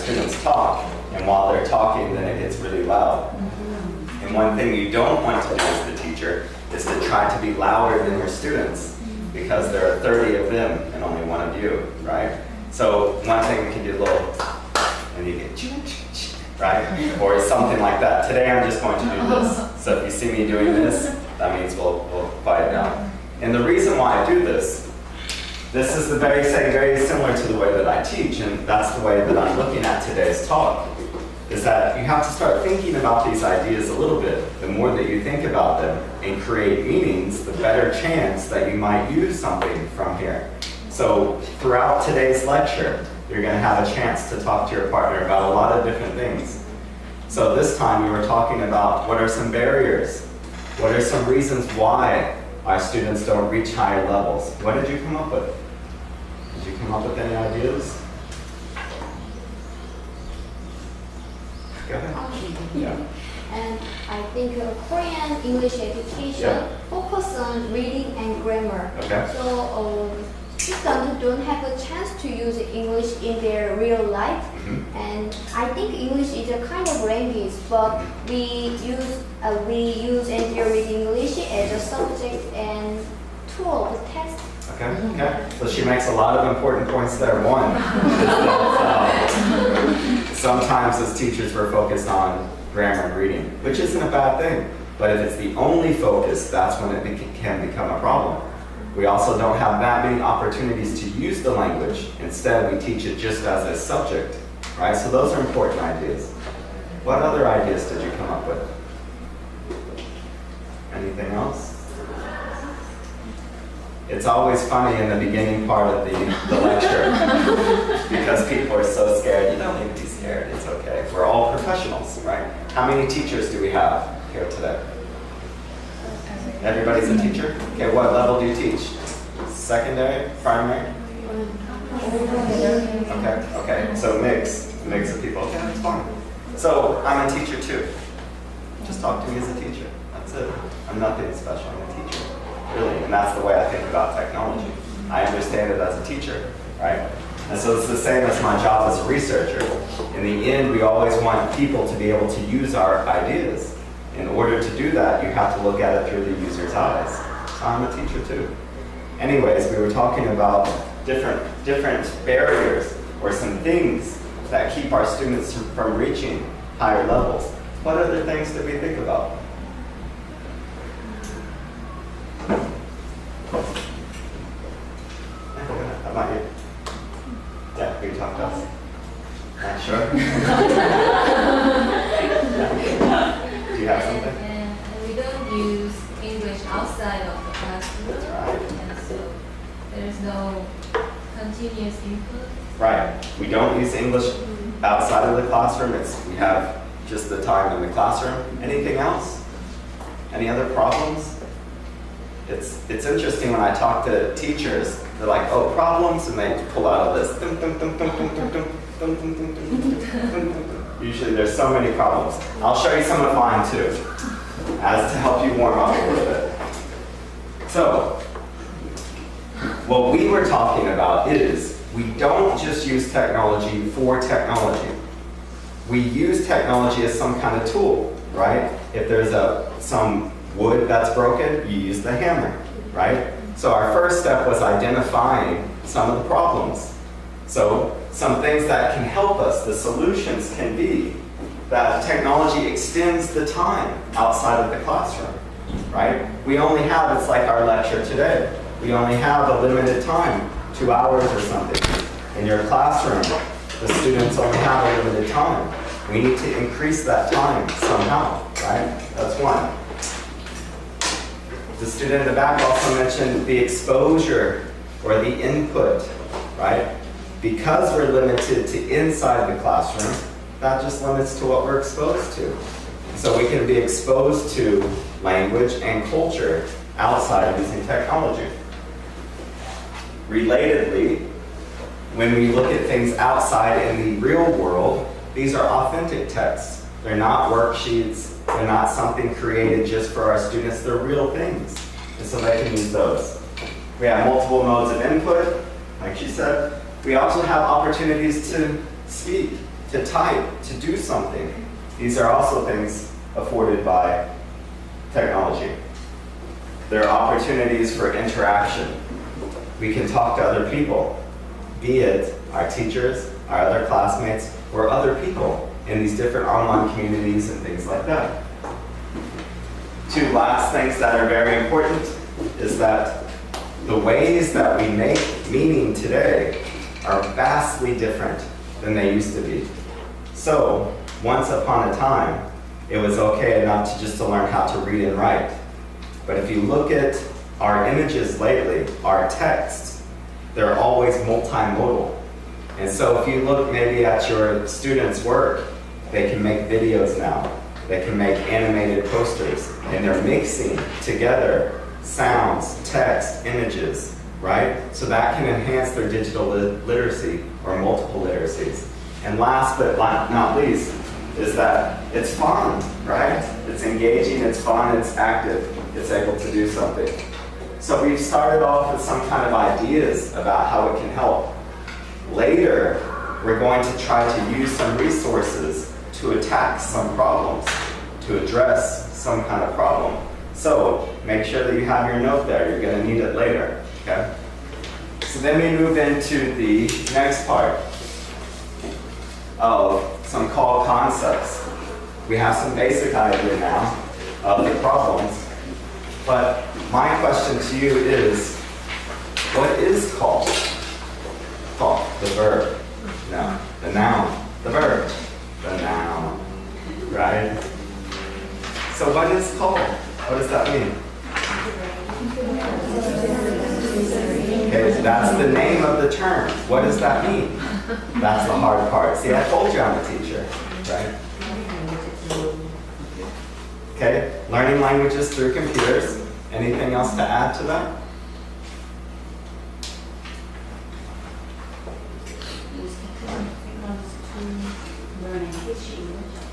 students talk, and while they're talking, then it gets really loud. And one thing you don't want to do as the teacher is to try to be louder than your students, because there are 30 of them and only one of you, right? So one thing we can do a little, and you get right? Or something like that. Today I'm just going to do this. So if you see me doing this, that means we'll quiet down. And the reason why I do this is very similar to the way that I teach, and that's the way that I'm looking at today's talk, is that you have to start thinking about these ideas a little bit. The more that you think about them and create meanings, the better chance that you might use something from here. So throughout today's lecture, you're going to have a chance to talk to your partner about a lot of different things. So this time we were talking about what are some barriers? What are some reasons why our students don't reach higher levels? What did you come up with? Did you come up with any ideas? Go ahead. Yeah. And I think Korean English education focus on reading and grammar. Okay. So students don't have a chance to use English in their real life. And I think English is a kind of language, but we use and read English as a subject and tool of text. Okay. So she makes a lot of important points there. One, sometimes as teachers we're focused on grammar and reading, which isn't a bad thing. But if it's the only focus, that's when it can become a problem. We also don't have that many opportunities to use the language. Instead, we teach it just as a subject, right? So those are important ideas. What other ideas did you come up with? Anything else? It's always funny in the beginning part of the lecture because people are so scared. You don't need to be scared. It's okay. We're all professionals, right? How many teachers do we have here today? Everybody's a teacher? Okay, what level do you teach? Secondary? Primary? Okay, so mix of people. Okay, that's fine. So I'm a teacher too. Just talk to me as a teacher. That's it. I'm nothing special. I'm a teacher. Really, and that's the way I think about technology. I understand it as a teacher, right? And so it's the same as my job as a researcher. In the end, we always want people to be able to use our ideas. In order to do that, you have to look at it through the user's eyes. So I'm a teacher too. Anyways, we were talking about different barriers or some things that keep our students from reaching higher levels. What other things did we think about? How about you? Yeah, can you talk to us? Not sure? Do you have something? And we don't use English outside of the classroom. Right. And so there's no continuous input. Right. We don't use English outside of the classroom. We have just the time in the classroom. Anything else? Any other problems? It's interesting when I talk to teachers, they're like, oh, problems, and they pull out a list. Usually there's so many problems. I'll show you some of mine too, as to help you warm up a little bit. So, what we were talking about is, we don't just use technology for technology. We use technology as some kind of tool, right? If there's some wood that's broken, you use the hammer, right? So our first step was identifying some of the problems. So some things that can help us, the solutions can be that technology extends the time outside of the classroom, right? We only have, it's like our lecture today, we only have a limited time, 2 hours or something. In your classroom, the students only have a limited time. We need to increase that time somehow, right? That's one. The student in the back also mentioned the exposure or the input, right? Because we're limited to inside the classroom, that just limits to what we're exposed to. So we can be exposed to language and culture outside of using technology. Relatedly, when we look at things outside in the real world, these are authentic texts. They're not worksheets. They're not something created just for our students. They're real things. And so they can use those. We have multiple modes of input, like she said. We also have opportunities to speak. to type, to do something. These are also things afforded by technology. There are opportunities for interaction. We can talk to other people, be it our teachers, our other classmates, or other people in these different online communities and things like that. Two last things that are very important is that the ways that we make meaning today are vastly different than they used to be. So, once upon a time, it was okay enough to learn how to read and write. But if you look at our images lately, our texts, they're always multimodal. And so if you look maybe at your students' work, they can make videos now. They can make animated posters, and they're mixing together sounds, text, images, right? So that can enhance their digital literacy or multiple literacies. And last but not least is that it's fun, right? It's engaging, it's fun, it's active, it's able to do something. So we've started off with some kind of ideas about how it can help. Later, we're going to try to use some resources to attack some problems, to address some kind of problem. So make sure that you have your note there. You're going to need it later, okay? So then we move into the next part of some call concepts. We have some basic idea now of the problems, but my question to you is, what is call? Call, the verb. No, the noun, the verb, the noun, right? So what is call? What does that mean? Okay, so that's the name of the term. What does that mean? That's the hard part. See, I told you I'm a teacher, right? Okay, learning languages through computers. Anything else to add to that?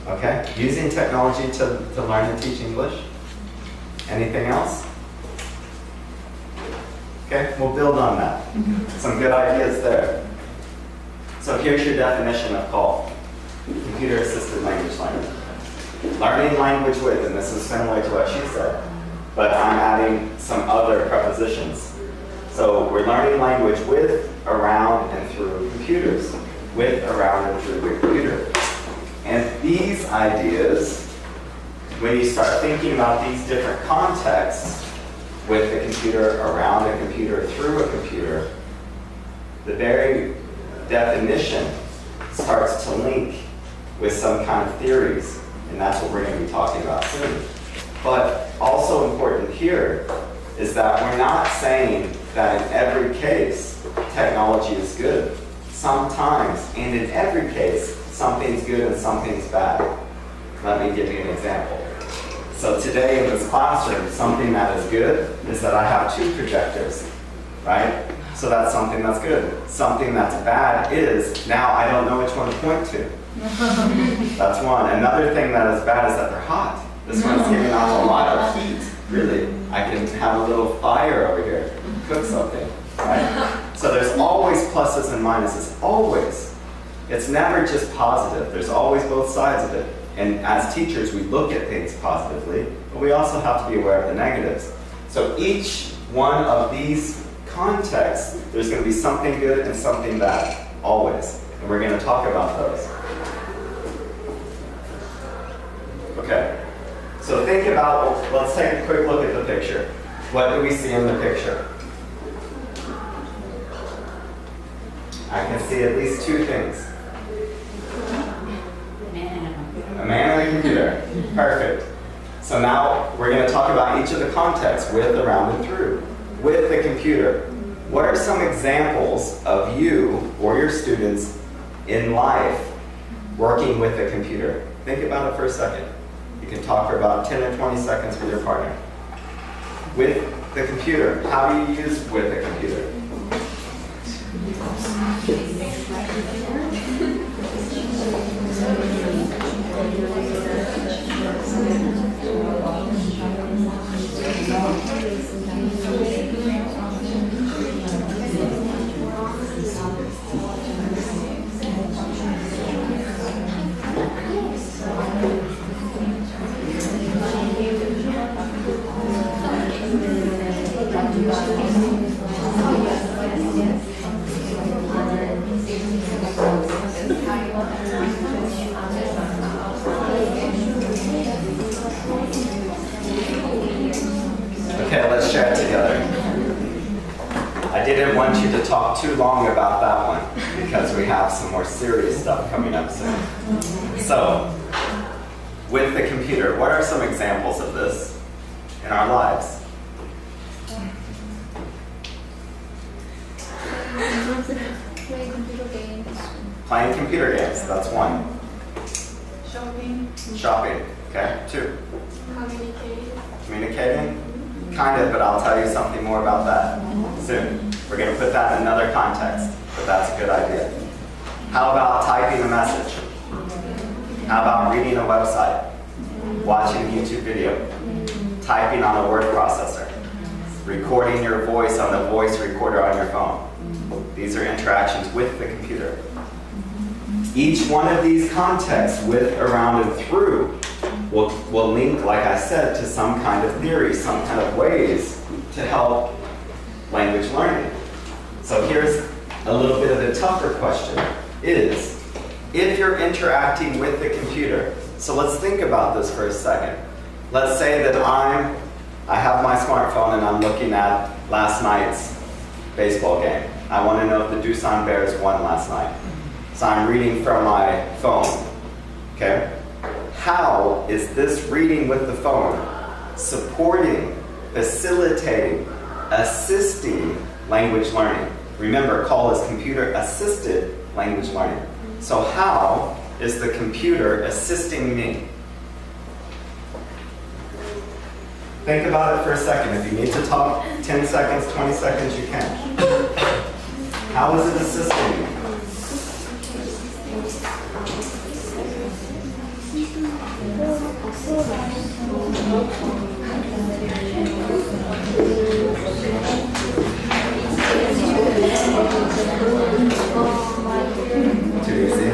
Okay, using technology to learn and teach English. Anything else? Okay, we'll build on that. Some good ideas there. So here's your definition of call. Computer-assisted language learning. Learning language with, and this is similar to what she said, but I'm adding some other prepositions. So we're learning language with, around, and through computers. With, around, and through the computer. And these ideas, when you start thinking about these different contexts, with the computer, around a computer, through a computer, the very definition starts to link with some kind of theories, and that's what we're going to be talking about soon. But also important here is that we're not saying that in every case technology is good. Sometimes, and in every case, something's good and something's bad. Let me give you an example. So today in this classroom, something that is good is that I have 2 projectors, right? So that's something that's good. Something that's bad is, now I don't know which one to point to. That's one. Another thing that is bad is that they're hot. This one's giving off a lot of heat. Really, I can have a little fire over here, cook something, right? So there's always pluses and minuses, always. It's never just positive. There's always both sides of it. And as teachers, we look at things positively, but we also have to be aware of the negatives. So each one of these contexts, there's going to be something good and something bad, always. And we're going to talk about those. Okay. So think about, let's take a quick look at the picture. What do we see in the picture? I can see at least 2 things. A man and a computer. Perfect. So now we're going to talk about each of the contexts, with, around, and through. With the computer, what are some examples of you or your students in life working with a computer? Think about it for a second. You can talk for about 10 or 20 seconds with your partner. With the computer, how do you use with the computer? talk too long about that one because we have some more serious stuff coming up soon. So, with the computer, what are some examples of this in our lives? Play computer games. Playing computer games, that's one. Shopping. Shopping, okay, two. Communicating. Communicating? Kind of, but I'll tell you something more about that soon. We're going to put that in another context, but that's a good idea. How about typing a message? How about reading a website? Watching a YouTube video? Typing on a word processor? Recording your voice on the voice recorder on your phone? These are interactions with the computer. Each one of these contexts, with, around, and through, will link, like I said, to some kind of theory, some kind of ways to help language learning. So here's a little bit of a tougher question, is, if you're interacting with the computer, so let's think about this for a second. Let's say that I have my smartphone and I'm looking at last night's baseball game. I want to know if the Doosan Bears won last night. So I'm reading from my phone, okay? How is this reading with the phone supporting, facilitating, assisting language learning? Remember, CALL is computer-assisted language learning. So how is the computer assisting me? Think about it for a second. If you need to talk 10 seconds, 20 seconds, you can. How is it assisting me? Too easy?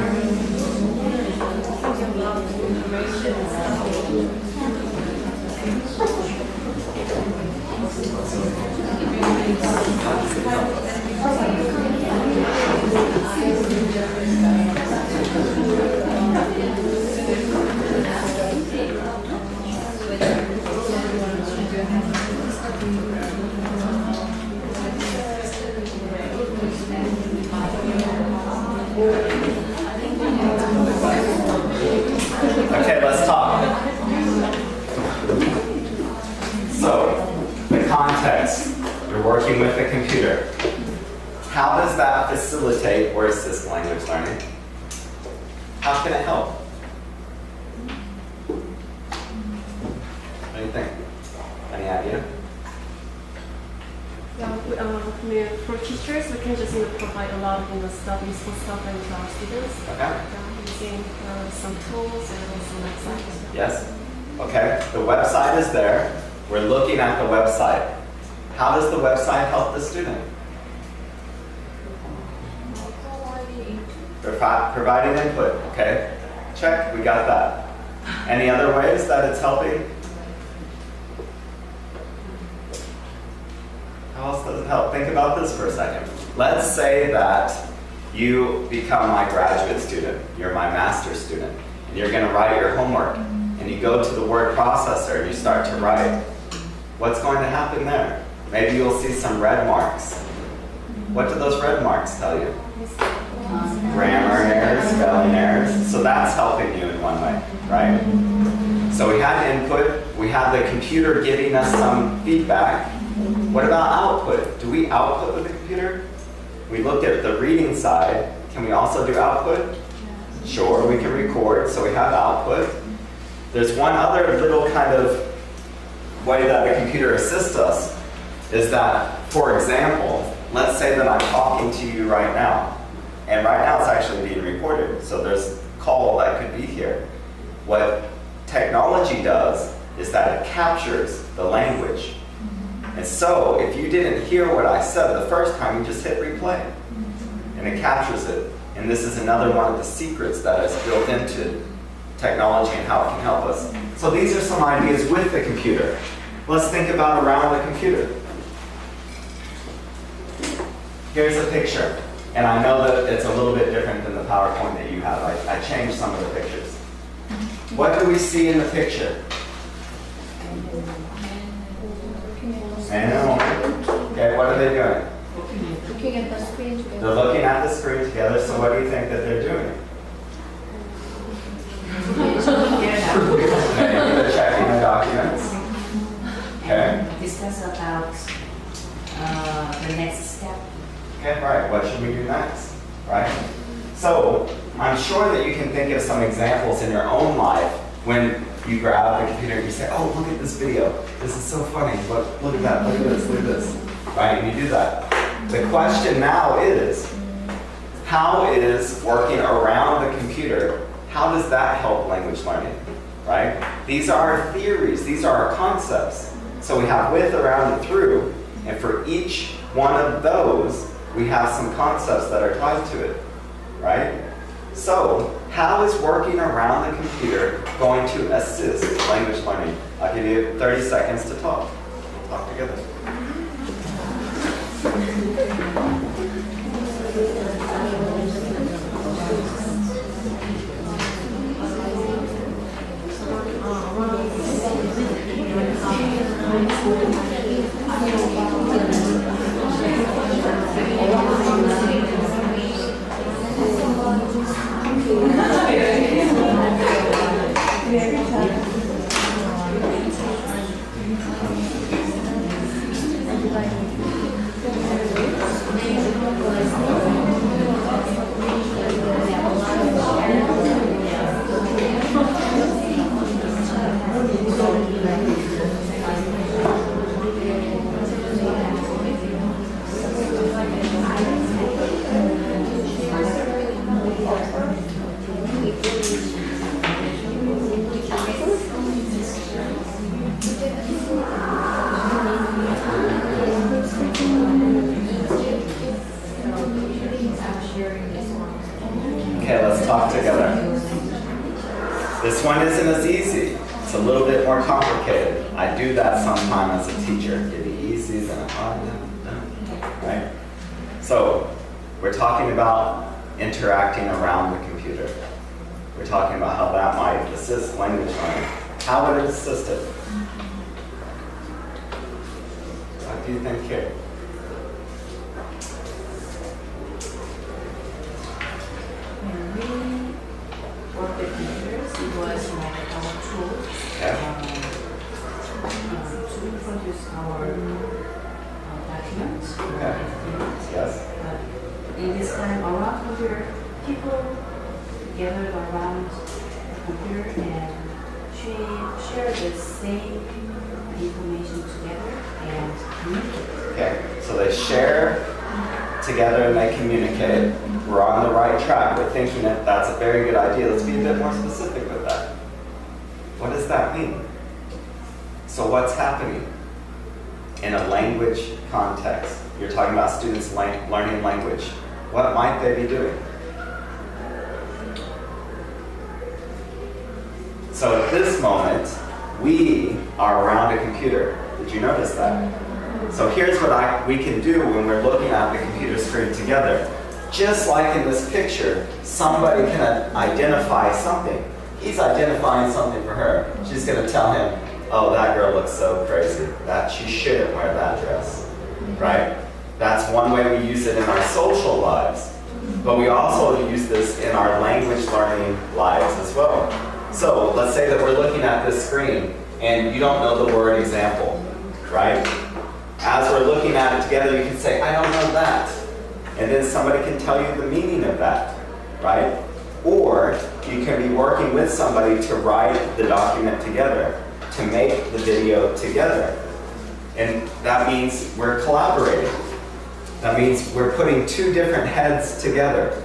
Okay, let's talk. So, the context, you're working with the computer. How does that facilitate or assist language learning? How can it help? What do you think? Any idea? Yeah, for teachers, we can just provide a lot of stuff, useful stuff to our students. Okay. Using some tools and also websites. Yes? Okay, the website is there. We're looking at the website. How does the website help the student? Providing input, okay? Check, we got that. Any other ways that it's helping? How else does it help? Think about this for a second. Let's say that you become my graduate student, you're my master's student, and you're going to write your homework, and you go to the word processor and you start to write. What's going to happen there? Maybe you'll see some red marks. What do those red marks tell you? Grammar errors, spelling errors. So that's helping you in one way, right? So we had input, we have the computer giving us some feedback. What about output? Do we output with the computer? We looked at the reading side. Can we also do output? Sure, we can record, so we have output. There's one other little kind of way that the computer assists us, is that, for example, let's say that I'm talking to you right now, and right now it's actually being recorded, so there's a call that could be here. What technology does is that it captures the language. And so, if you didn't hear what I said the first time, you just hit replay. And it captures it. And this is another one of the secrets that is built into technology and how it can help us. So these are some ideas with the computer. Let's think about around the computer. Here's a picture. And I know that it's a little bit different than the PowerPoint that you have. I changed some of the pictures. What do we see in the picture? Man. Okay, what are they doing? looking at the screen together. They're looking at the screen together, so what do you think that they're doing? They're checking the documents. Okay. Discuss about the next step. Okay, right. What should we do next? Right? So, I'm sure that you can think of some examples in your own life when you grab the computer and you say, oh, look at this video. This is so funny. Look at that. Look at this. Look at this. Right? And you do that. The question now is, how is working around the computer, how does that help language learning? Right? These are our theories. These are our concepts. So we have with, around, and through. And for each one of those, we have some concepts that are tied to it. Right? So, how is working around the computer going to assist language learning? I'll give you 30 seconds to talk. Talk together. Okay, let's talk together. This one isn't as easy. It's a little bit more complicated. I do that sometimes as a teacher. Give you easy, then right? So, we're talking about interacting around the computer. We're talking about how that might assist language learning. How would it assist it? What do you think here? When we work with computers, it was like our tool to produce our documents. Okay. Yes. In this time around computer, people gathered around the computer and share the same information together and communicate. Okay, so they share together and they communicate. We're on the right track. We're thinking that that's a very good idea. Let's be a bit more specific with that. What does that mean? So what's happening in a language context? You're talking about students learning language. What might they be doing? So at this moment, we are around a computer. Did you notice that? So here's what we can do when we're looking at the computer screen together. Just like in this picture, somebody can identify something. He's identifying something for her. She's going to tell him, oh, that girl looks so crazy, that she shouldn't wear that dress, right? That's one way we use it in our social lives. But we also use this in our language learning lives as well. So let's say that we're looking at this screen and you don't know the word example, right? As we're looking at it together, you can say, I don't know that. And then somebody can tell you the meaning of that, right? Or you can be working with somebody to write the document together, to make the video together. And that means we're collaborating. That means we're putting two different heads together.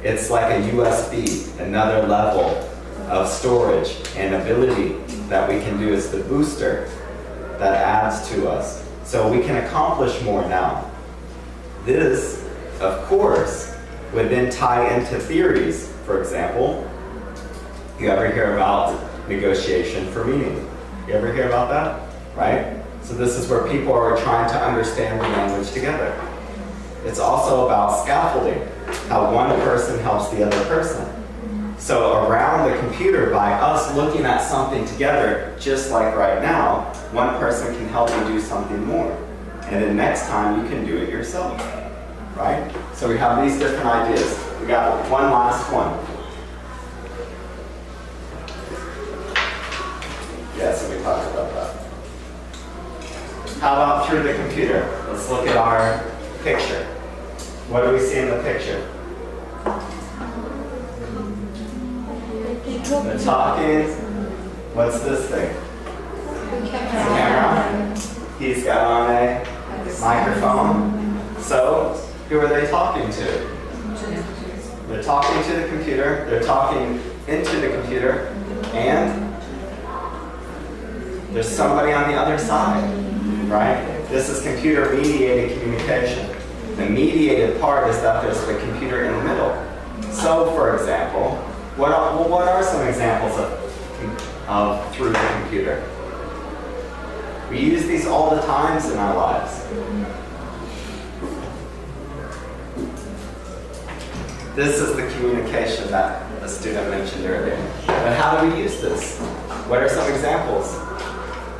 It's like a USB, another level of storage and ability that we can do as the booster that adds to us. So we can accomplish more now. This, of course, would then tie into theories. For example, you ever hear about negotiation for meaning? You ever hear about that? Right? So this is where people are trying to understand the language together. It's also about scaffolding, how one person helps the other person. So around the computer, by us looking at something together, just like right now, one person can help you do something more. And then next time you can do it yourself. right? So we have these different ideas. We got one last one. Yeah, so we talked about that. How about through the computer? Let's look at our picture. What do we see in the picture? The talking. What's this thing? Camera. He's got on a microphone. So, who are they talking to? They're talking to the computer. They're talking into the computer. And there's somebody on the other side, right? This is computer-mediated communication. The mediated part is that there's the computer in the middle. So, for example, what are some examples of through the computer? We use these all the times in our lives. This is the communication that the student mentioned earlier. But how do we use this? What are some examples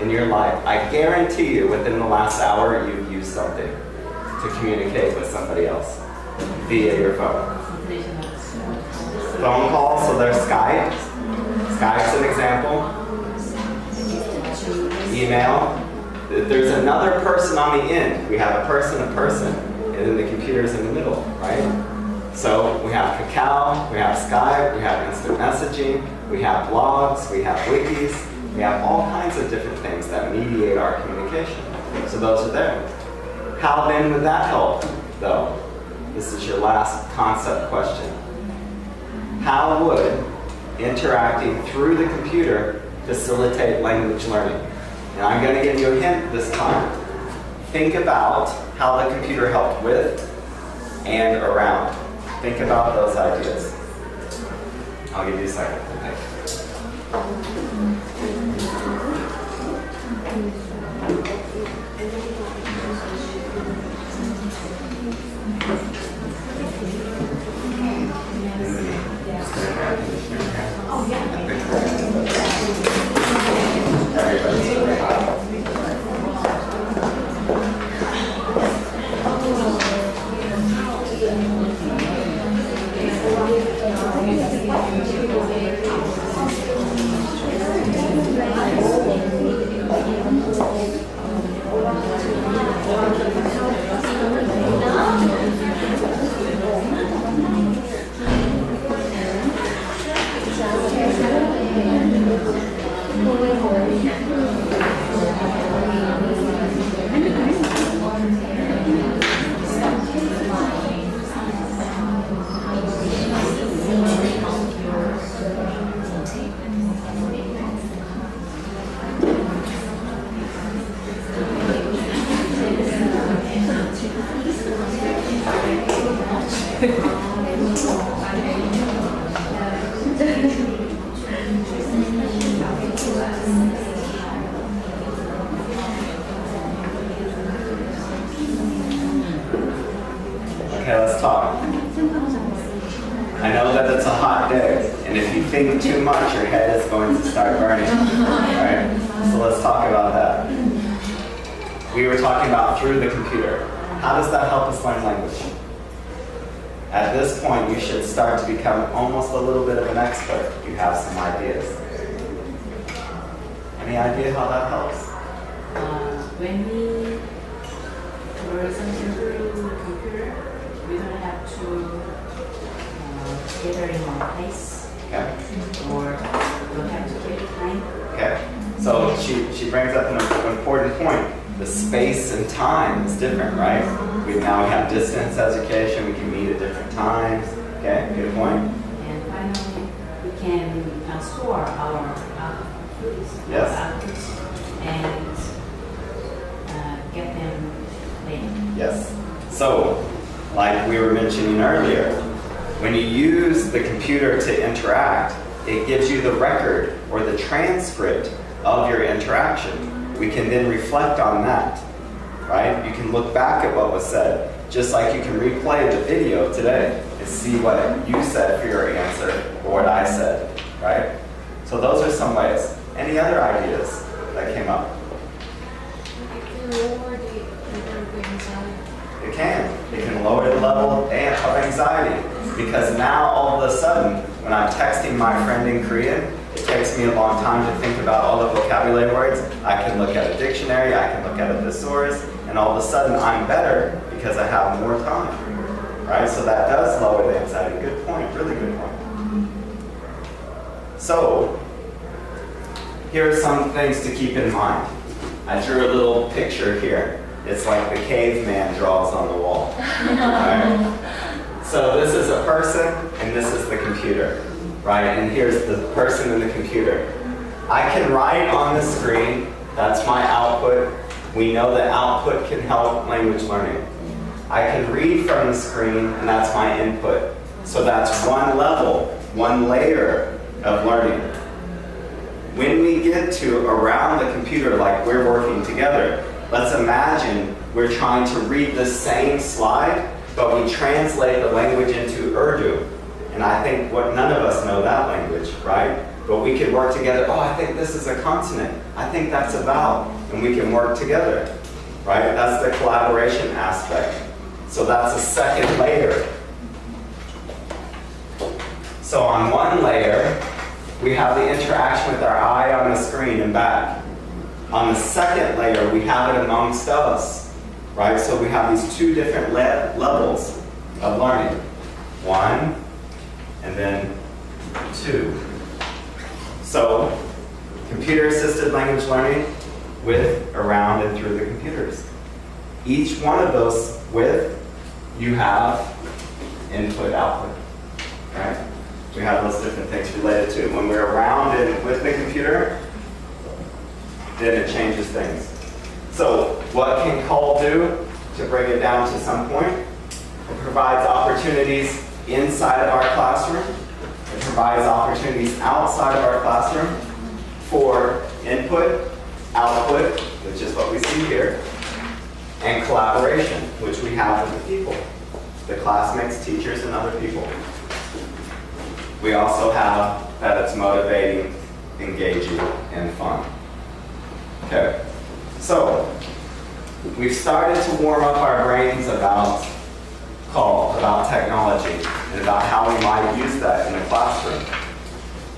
in your life? I guarantee you within the last hour you've used something to communicate with somebody else via your phone. Phone calls, so there's Skype. Skype's an example. Email. There's another person on the end. We have a person, and then the computer's in the middle, right? So we have Kakao, we have Skype, we have instant messaging, we have blogs, we have wikis, we have all kinds of different things that mediate our communication. So those are there. How then would that help, though? This is your last concept question. How would interacting through the computer facilitate language learning? And I'm going to give you a hint this time. Think about how the computer helped with and around. Think about those ideas. I'll give you a second to think. Okay, let's talk. I know that it's a hot day, and if you think too much, your head is going to start burning. Right? So let's talk about that. We were talking about through the computer. How does that help us learn language? At this point, you should start to become almost a little bit of an expert. You have some ideas. Any idea how that helps? When we learn something through the computer, we don't have to gather in one place, Okay. or don't have to take time. Okay. So she brings up an important point. The space and time is different, right? Now we have distance education. We can meet at different times. Okay, good point. And finally, we can store our outputs, Yes. and get them later. Yes. So, like we were mentioning earlier, when you use the computer to interact, it gives you the record or the transcript of your interaction. We can then reflect on that, right? You can look back at what was said, just like you can replay the video today and see what you said for your answer or what I said, right? So those are some ways. Any other ideas that came up? It can lower the anxiety. It can. It can lower the level of anxiety because now all of a sudden, when I'm texting my friend in Korean, it takes me a long time to think about all the vocabulary words. I can look at a dictionary, I can look at a thesaurus, and all of a sudden I'm better because I have more time, right? So that does lower the anxiety. Good point, really good point. So, here are some things to keep in mind. I drew a little picture here. It's like the caveman draws on the wall. Right? So this is a person, and this is the computer, right? And here's the person and the computer. I can write on the screen. That's my output. We know that output can help language learning. I can read from the screen, and that's my input. So that's one level, one layer of learning. When we get to around the computer, like we're working together, let's imagine we're trying to read the same slide, but we translate the language into Urdu. And I think none of us know that language, right? But we could work together. Oh, I think this is a consonant. I think that's a vowel. And we can work together, right? That's the collaboration aspect. So that's a second layer. So on one layer, we have the interaction with our eye on the screen and back. On the second layer, we have it amongst us, right? So we have these two different levels of learning. One, and then two. So, computer-assisted language learning with, around, and through the computers. Each one of those with, you have input, output, right? We have those different things related to it. When we're around and with the computer, then it changes things. So what can CALL do to bring it down to some point? It provides opportunities inside of our classroom. It provides opportunities outside of our classroom for input, output, which is what we see here, and collaboration, which we have with the people, the classmates, teachers, and other people. We also have that it's motivating, engaging, and fun. Okay, so we've started to warm up our brains about CALL, about technology, and about how we might use that in the classroom.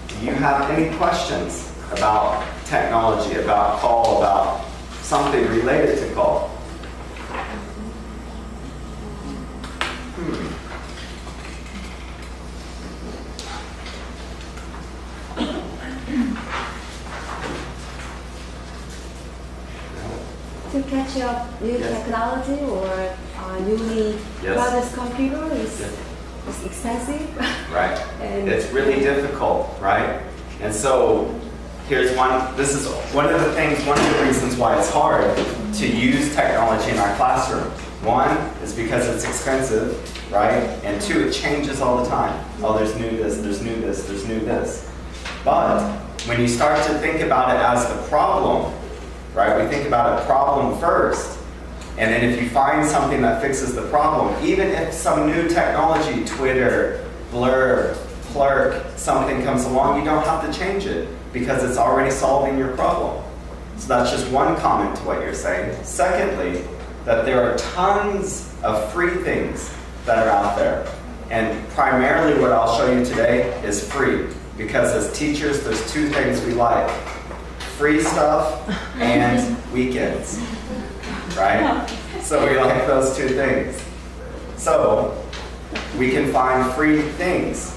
Do you have any questions about technology, about CALL, about something related to CALL? To catch up new Yes. technology or newly Yes. produced computer is Yes. expensive. Right. And It's really difficult, right? And so here's one, this is one of the things, one of the reasons why it's hard to use technology in our classroom. One is because it's expensive, right? And two, it changes all the time. Oh, there's new this, there's new this, there's new this. But when you start to think about it as the problem, right? We think about a problem first. And then if you find something that fixes the problem, even if some new technology, Twitter, Blur, Plurk, something comes along, you don't have to change it because it's already solving your problem. So that's just one comment to what you're saying. Secondly, that there are tons of free things that are out there. And primarily what I'll show you today is free. Because as teachers, there's two things we like. Free stuff and weekends, right? So we like those two things. So we can find free things.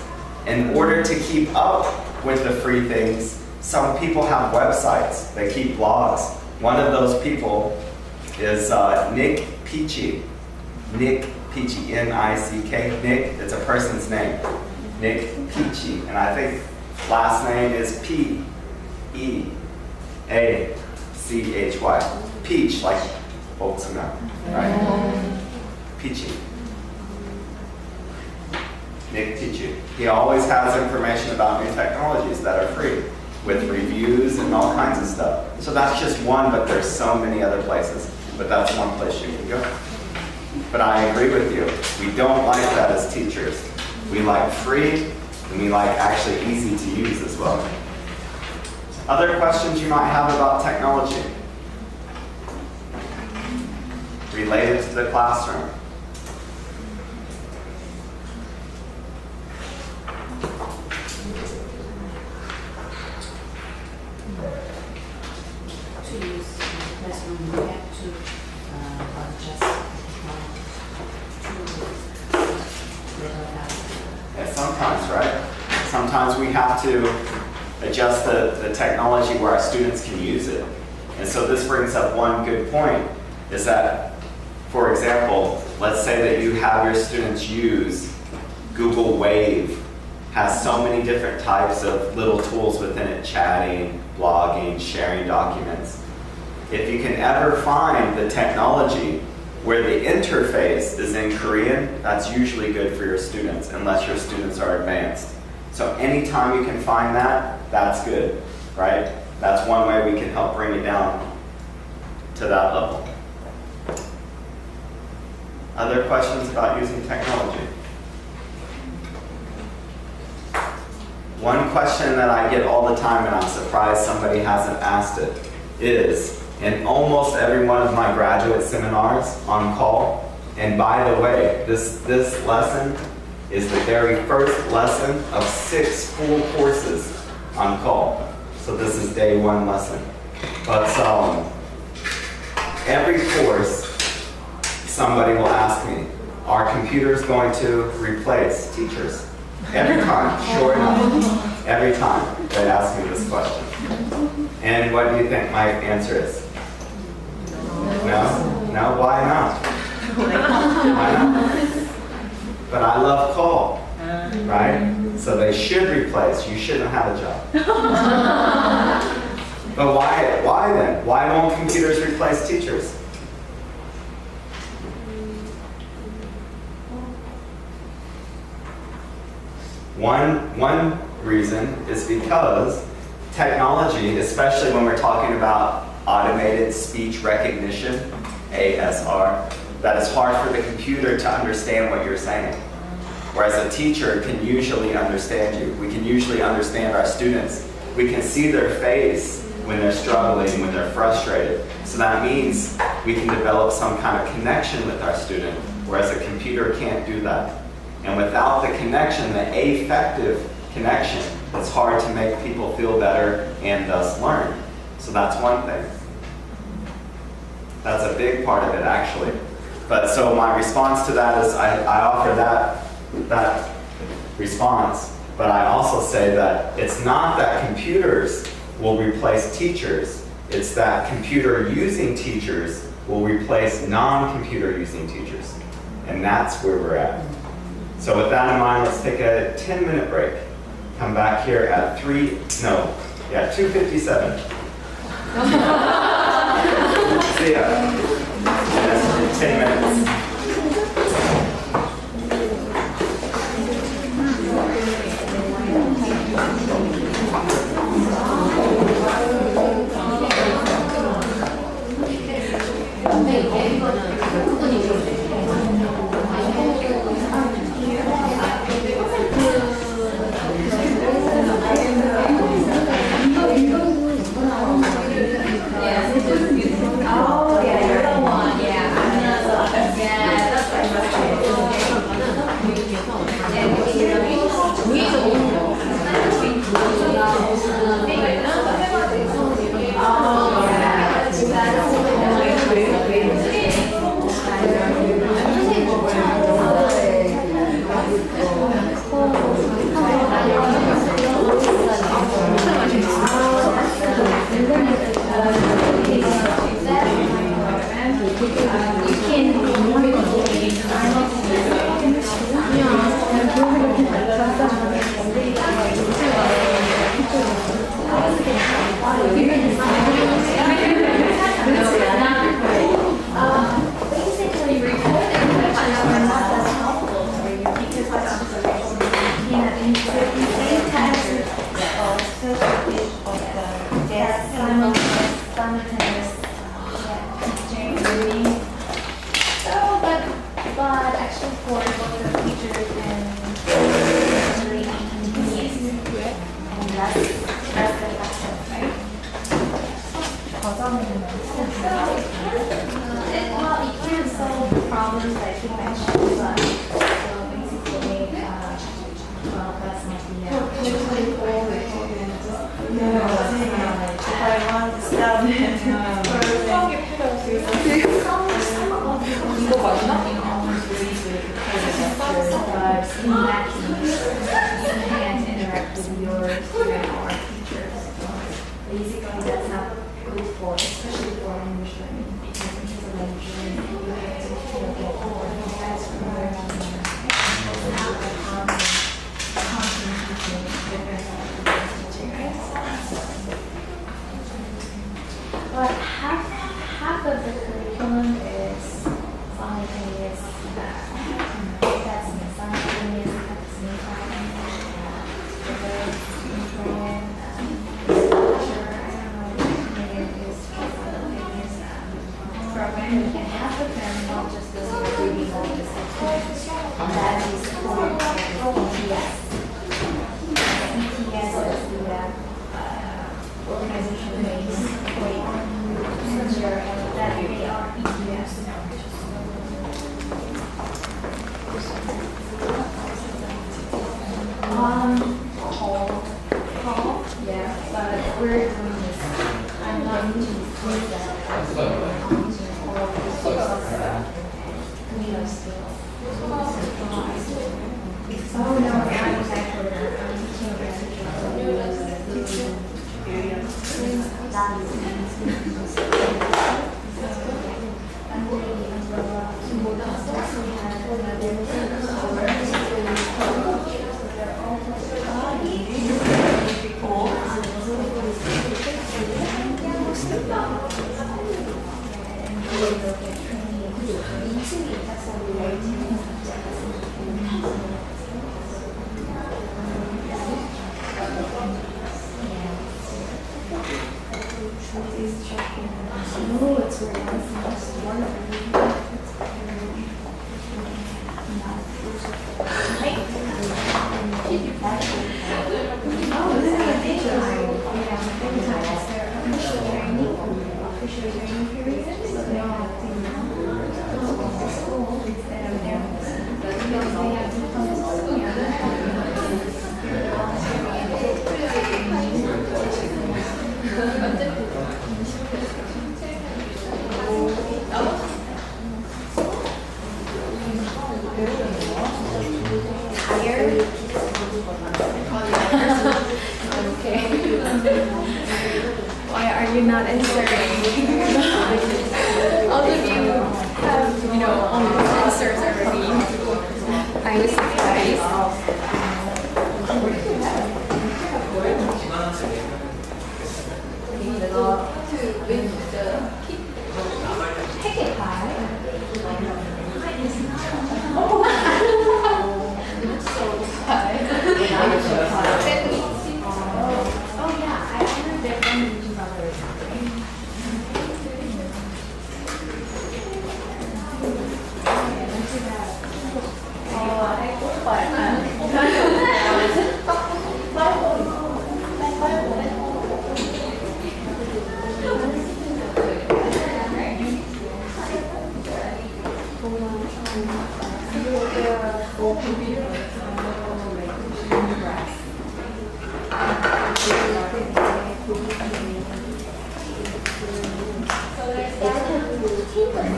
In order to keep up with the free things, some people have websites. They keep blogs. One of those people is Nick Peachy. Nick Peachy, N-I-C-K. Nick, it's a person's name. Nick Peachy. And I think last name is P-E-A-C-H-Y. Peach, like Volkswagen, right? Peachy. Nick Peachy. He always has information about new technologies that are free, with reviews and all kinds of stuff. So that's just one, but there's so many other places. But that's one place you can go. But I agree with you. We don't like that as teachers. We like free, and we like actually easy to use as well. Other questions you might have about technology related to the classroom? Yeah, sometimes, right? Sometimes we have to adjust the technology where our students can use it. And so this brings up one good point, is that, for example, let's say that you have your students use Google Wave, has so many different types of little tools within it, chatting, blogging, sharing documents. If you can ever find the technology where the interface is in Korean, that's usually good for your students, unless your students are advanced. So anytime you can find that, that's good, right? That's one way we can help bring it down to that level. Other questions about using technology? One question that I get all the time, and I'm surprised somebody hasn't asked it, is in almost every one of my graduate seminars on call, and by the way, this lesson is the very first lesson of 6 full courses on call. So this is day 1 lesson. But every course, somebody will ask me, are computers going to replace teachers? Every time, sure enough, every time they ask me this question. And what do you think my answer is? No? No? Why not? Why not? But I love call, right? So they should replace. You shouldn't have a job. But why then? Why won't computers replace teachers? One reason is because technology, especially when we're talking about automated speech recognition, ASR, that it's hard for the computer to understand what you're saying. Whereas a teacher can usually understand you. We can usually understand our students. We can see their face when they're struggling, when they're frustrated. So that means we can develop some kind of connection with our student, whereas a computer can't do that. And without the connection, the affective connection, it's hard to make people feel better and thus learn. So that's one thing. That's a big part of it, actually. But so my response to that is I offer that response, but I also say that it's not that computers will replace teachers, it's that computer using teachers will replace non-computer using teachers. And that's where we're at. So with that in mind, let's take a 10-minute break. Come back here at 2:57. See ya. That's 10 minutes. But actually for both the teachers and really inconvenience, and that's the lesson, right? It can solve the problems that you mentioned, but so basically, well, that's not if I want to stop it, interacting. You can't interact with your student or teachers. Basically, that's not good for, especially for language learning, because in case of language learning, you have to get more fast from learning. But half of the curriculum is simultaneous. That's simultaneous at the same time. And half of them not just listen to reading all the sections. That is for ETS. ETS is the organization-based structure, and that they are ETS. Call, yeah, but we're doing this. I'm not using that. I'm using all of this community skills. Oh no, I'm actually Why are you not answering? All of you have, answers already. I was surprised.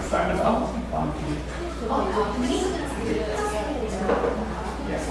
Sign it up. Yes,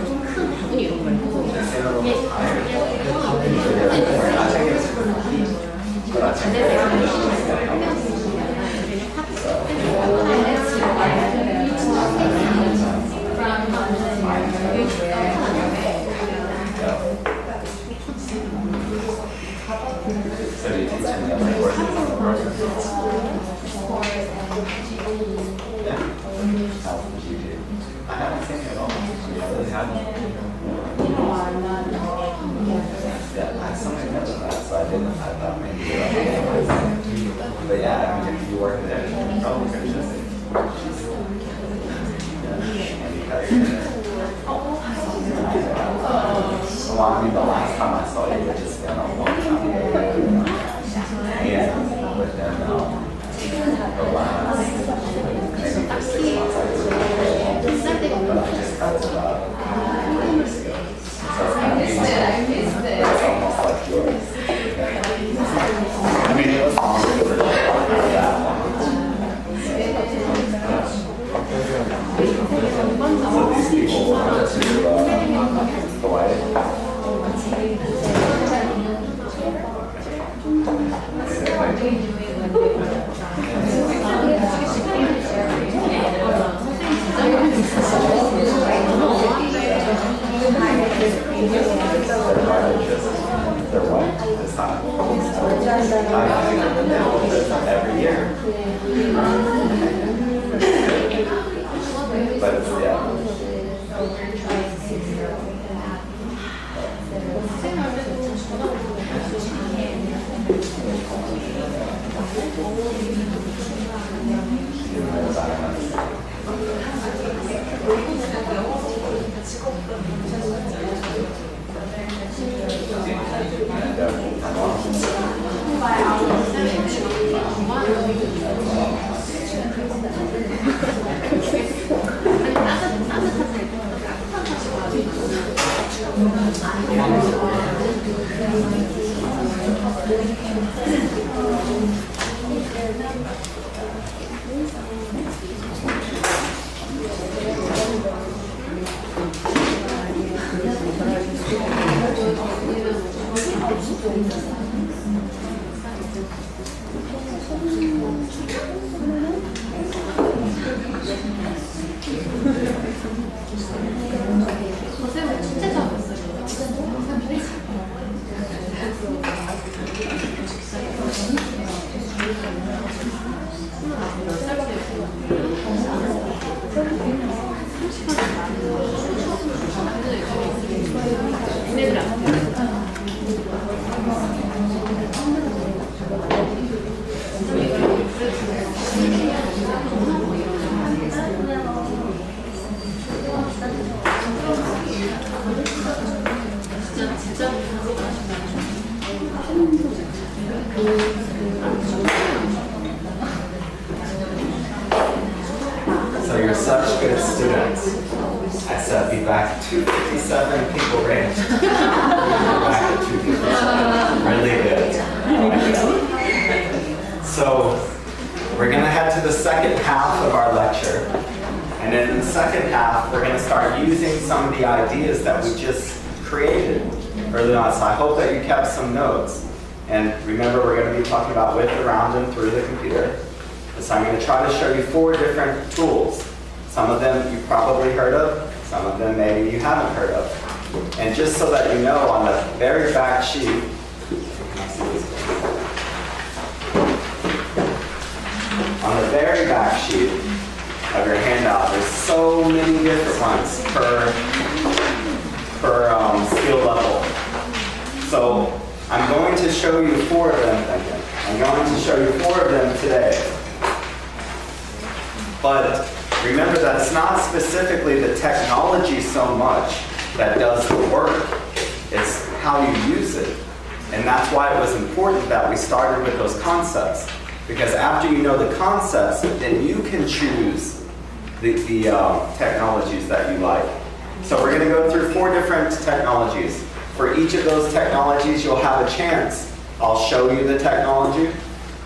좀 큰 바구니 이런 걸 해서 I haven't seen it at all. I really haven't. Yeah, somebody mentioned that, so I thought maybe you're up. But yeah, I mean, if you work there, you probably could just well, I mean, the last time I saw you, which has been a long time ago. Yeah, but then the last maybe for 6 months I was but I just got to about 3 years ago. So it's almost like yours. I mean, it was longer for that long. So these people wanted to go away. They're white this time. Every year. But it's, yeah. So you're such good students. I said be back at 257, people range. Back at 257. Really good. So we're going to head to the second half of our lecture. And in the second half, we're going to start using some of the ideas that we just created early on. So I hope that you kept some notes. And remember, we're going to be talking about with, around, and through the computer. So I'm going to try to show you 4 different tools. Some of them you've probably heard of, some of them maybe you haven't heard of. And just so that you know, on the very back sheet, on the very back sheet of your handout, there's so many different ones per skill level. So I'm going to show you 4 of them. I'm going to show you 4 of them today. But remember that it's not specifically the technology so much that does the work. It's how you use it. And that's why it was important that we started with those concepts. Because after you know the concepts, then you can choose the technologies that you like. So we're going to go through 4 different technologies. For each of those technologies, you'll have a chance. I'll show you the technology.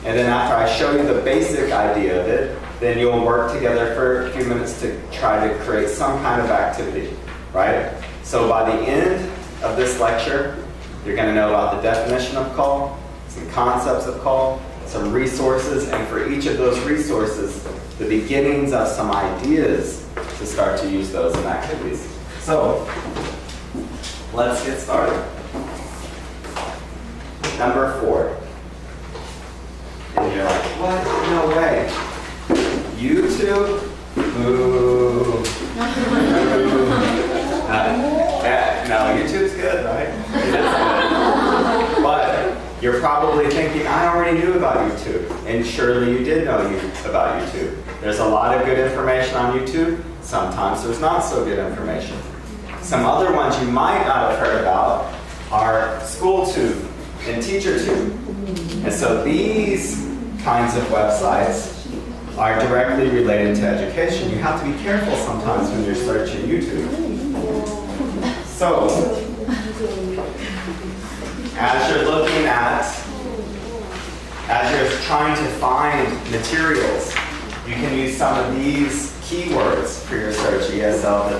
And then after I show you the basic idea of it, then you'll work together for a few minutes to try to create some kind of activity, right? So by the end of this lecture, you're going to know about the definition of call, some concepts of call, some resources, and for each of those resources, the beginnings of some ideas to start to use those in activities. So, let's get started. Number 4. And you're like, what? No way. YouTube? Ooh. No, YouTube's good, right? It is good. But you're probably thinking, I already knew about YouTube. And surely you did know about YouTube. There's a lot of good information on YouTube. Sometimes there's not so good information. Some other ones you might not have heard about are SchoolTube and TeacherTube. And so these kinds of websites are directly related to education. You have to be careful sometimes when you're searching YouTube. So, as you're trying to find materials, you can use some of these keywords for your search, ESL,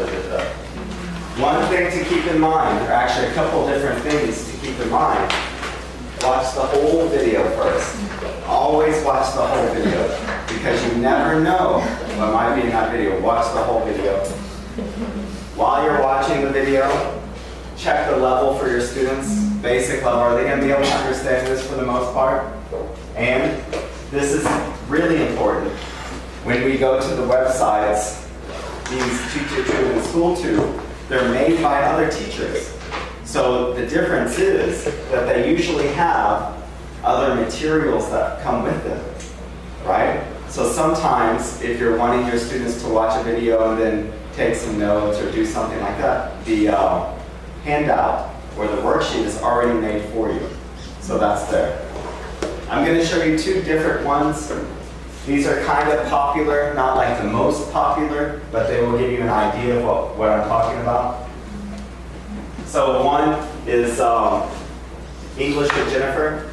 One thing to keep in mind, or actually a couple different things to keep in mind, watch the whole video first. Always watch the whole video, because you never know what might be in that video. Watch the whole video. While you're watching the video, check the level for your students, basic level. Are they going to be able to understand this for the most part? And this is really important. When we go to the websites, these TeacherTube and SchoolTube, they're made by other teachers. So the difference is that they usually have other materials that come with them, right? So sometimes if you're wanting your students to watch a video and then take some notes or do something like that, the handout or the worksheet is already made for you. So that's there. I'm going to show you 2 different ones. These are kind of popular, not like the most popular, but they will give you an idea of what I'm talking about. So one is English with Jennifer.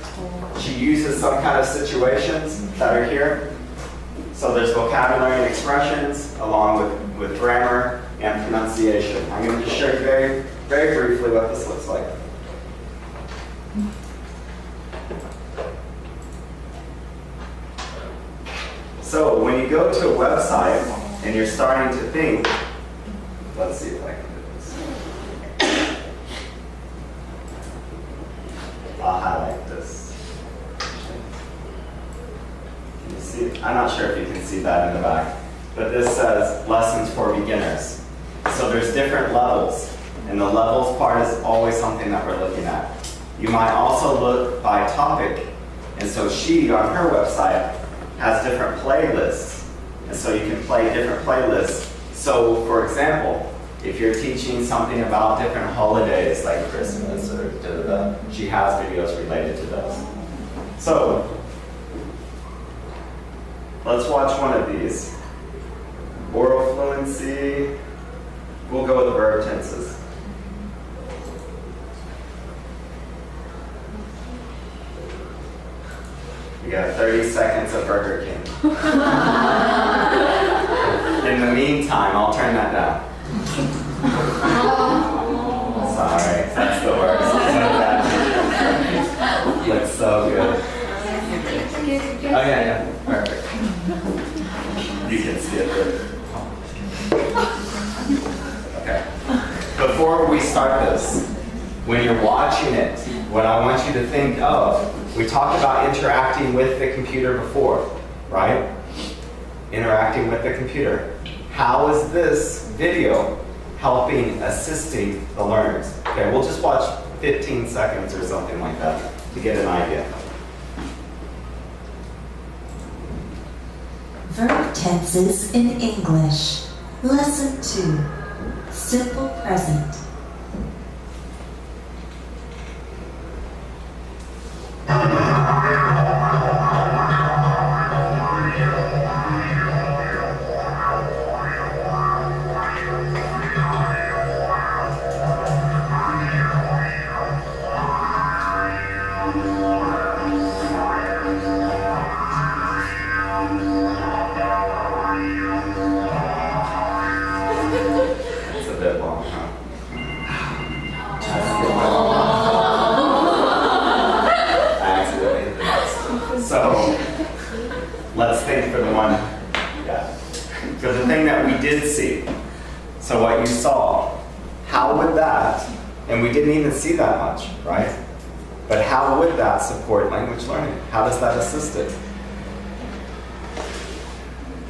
She uses some kind of situations that are here. So there's vocabulary and expressions along with grammar and pronunciation. I'm going to just show you very, very briefly what this looks like. So when you go to a website and you're starting to think, let's see if I can do this. I'll highlight this. Can you see? I'm not sure if you can see that in the back, but this says lessons for beginners. So there's different levels, and the levels part is always something that we're looking at. You might also look by topic, and so she, on her website, has different playlists, and so you can play different playlists. So, for example, if you're teaching something about different holidays like Christmas or she has videos related to those. So, let's watch one of these. Oral fluency. We'll go with the verb tenses. We got 30 seconds of Burger King. In the meantime, I'll turn that down. Sorry, that's the worst. Looks so good. Oh yeah, perfect. You can see it there. Okay. Before we start this, when you're watching it, what I want you to think of, we talked about interacting with the computer before, right? Interacting with the computer. How is this video helping, assisting the learners? Okay, we'll just watch 15 seconds or something like that to get an idea. Verb tenses in English. Lesson 2. Simple present. It's a bit long, huh? did see. So what you saw, how would that, and we didn't even see that much, right? But how would that support language learning? How does that assist it?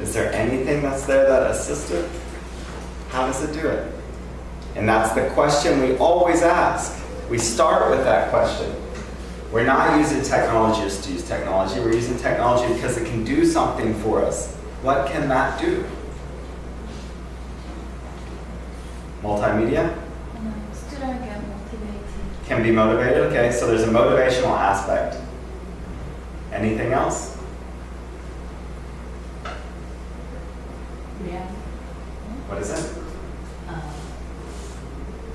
Is there anything that's there that assists it? How does it do it? And that's the question we always ask. We start with that question. We're not using technology just to use technology. We're using technology because it can do something for us. What can that do? Multimedia? Student get motivated. Can be motivated, okay, so there's a motivational aspect. Anything else? Yeah. What is it?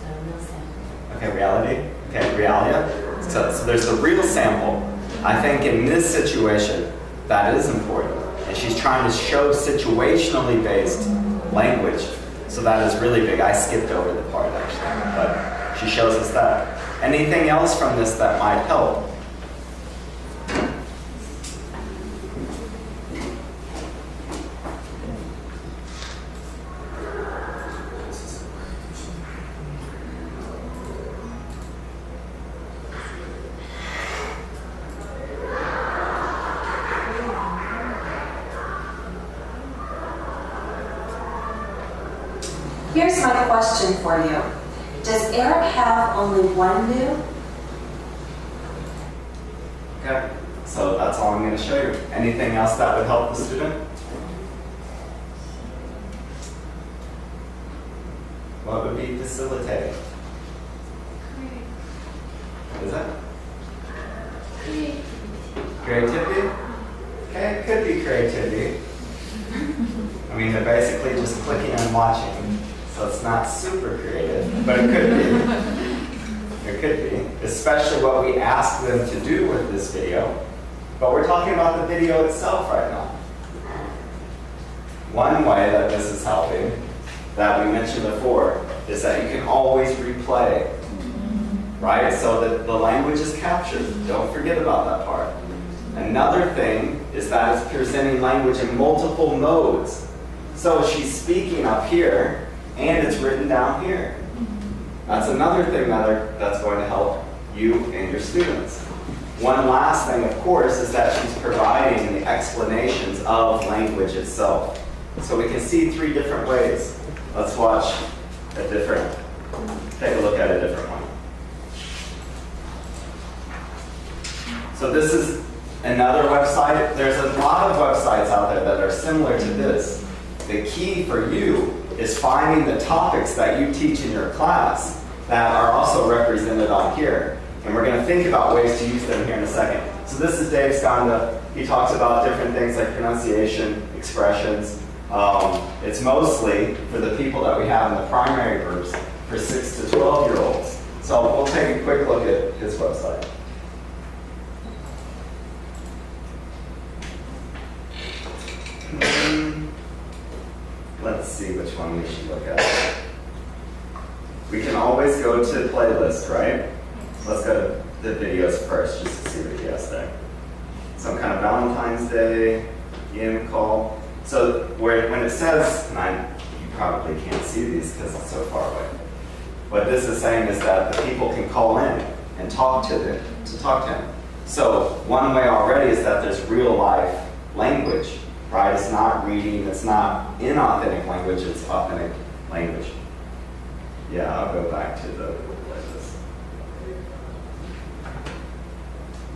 The real sample. Okay, reality. Okay, realia. So there's the real sample. I think in this situation, that is important. And she's trying to show situationally based language. So that is really big. I skipped over the part actually, but she shows us that. Anything else from this that might help? Here's my question for you. Does Eric have only one new? Okay, so that's all I'm going to show you. Anything else that would help the student? What would be facilitating? What is that? Creativity? Okay, it could be creativity. I mean, they're basically just clicking and watching, so it's not super creative, but it could be. It could be, especially what we asked them to do with this video. But we're talking about the video itself right now. One way that this is helping, that we mentioned before, is that you can always replay, right? So that the language is captured. Don't forget about that part. Another thing is that it's presenting language in multiple modes. So she's speaking up here, and it's written down here. That's another thing that's going to help you and your students. One last thing, of course, is that she's providing the explanations of language itself. So we can see three different ways. Let's watch take a look at a different one. So this is another website. There's a lot of websites out there that are similar to this. The key for you is finding the topics that you teach in your class that are also represented on here. And we're going to think about ways to use them here in a second. So this is Dave Skanda. He talks about different things like pronunciation, expressions. It's mostly for the people that we have in the primary groups for 6 to 12-year-olds. So we'll take a quick look at his website. Let's see which one we should look at. We can always go to playlist, right? Let's go to the videos first, just to see what he has there. Some kind of Valentine's Day, call. So when it says, and you probably can't see these because it's so far away. What this is saying is that the people can call in and talk to him. So one way already is that there's real life language, right? It's not reading, it's not inauthentic language, it's authentic language. Yeah, I'll go back to the playlist.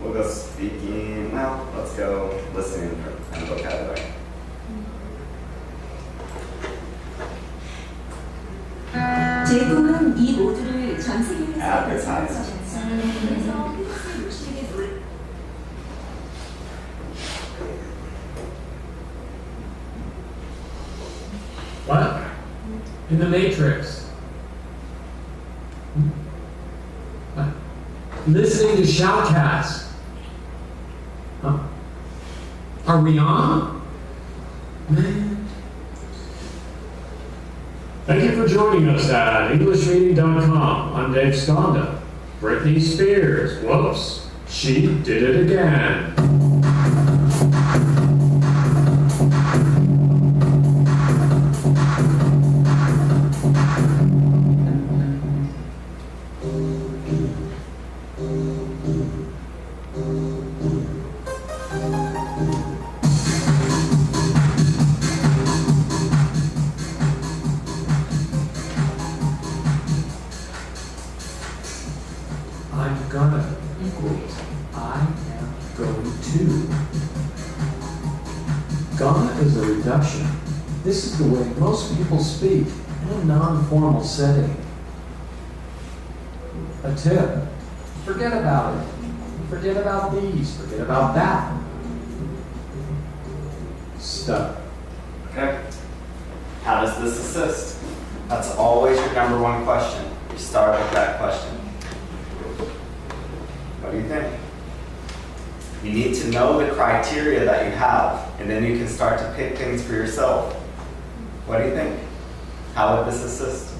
We'll go speaking, well, let's go listening and vocabulary. 제품은 이 모두를 전 세계에서 Advertise. 그래서 필수의 What? In the Matrix. What? Listening to Shoutcast. Huh? Are we on? Man. Thank you for joining us at EnglishMeeting.com. I'm Dave Skanda. Britney Spears. Whoops. She did it again. gonna equals I am going to. Gonna is a reduction. This is the way most people speak in a non-formal setting. A tip. Forget about it. Forget about these. Forget about that. Stuff. Okay. How does this assist? That's always your number one question. You start with that question. What do you think? You need to know the criteria that you have, and then you can start to pick things for yourself. What do you think? How would this assist?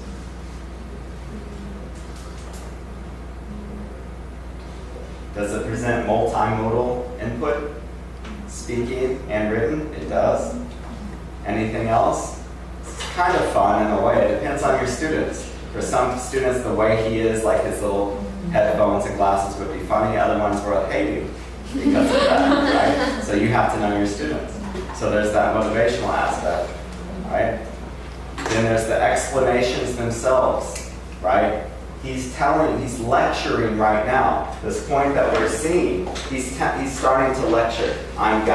Does it present multimodal input? Speaking and written? It does. Anything else? It's kind of fun in a way. It depends on your students. For some students, the way he is, like his little headphones and glasses, would be funny. Other ones will hate him because of that, right? So you have to know your students. So there's that motivational aspect, right? Then there's the explanations themselves, right? He's lecturing right now. This point that we're seeing, he's starting to lecture. I'm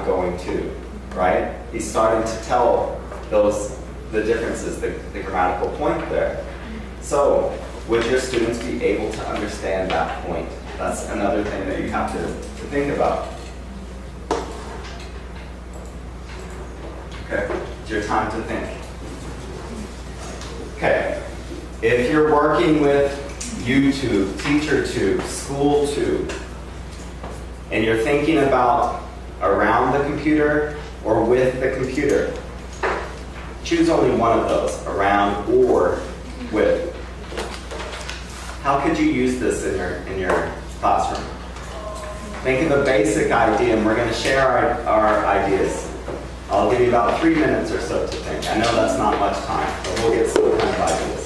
going to, right? He's starting to tell the differences, the grammatical point there. So, would your students be able to understand that point? That's another thing that you have to think about. Okay, it's your time to think. Okay, if you're working with YouTube, TeacherTube, SchoolTube, and you're thinking about around the computer or with the computer, choose only one of those, around or with. How could you use this in your classroom? Think of a basic idea, and we're going to share our ideas. I'll give you about 3 minutes or so to think. I know that's not much time, but we'll get some kind of ideas.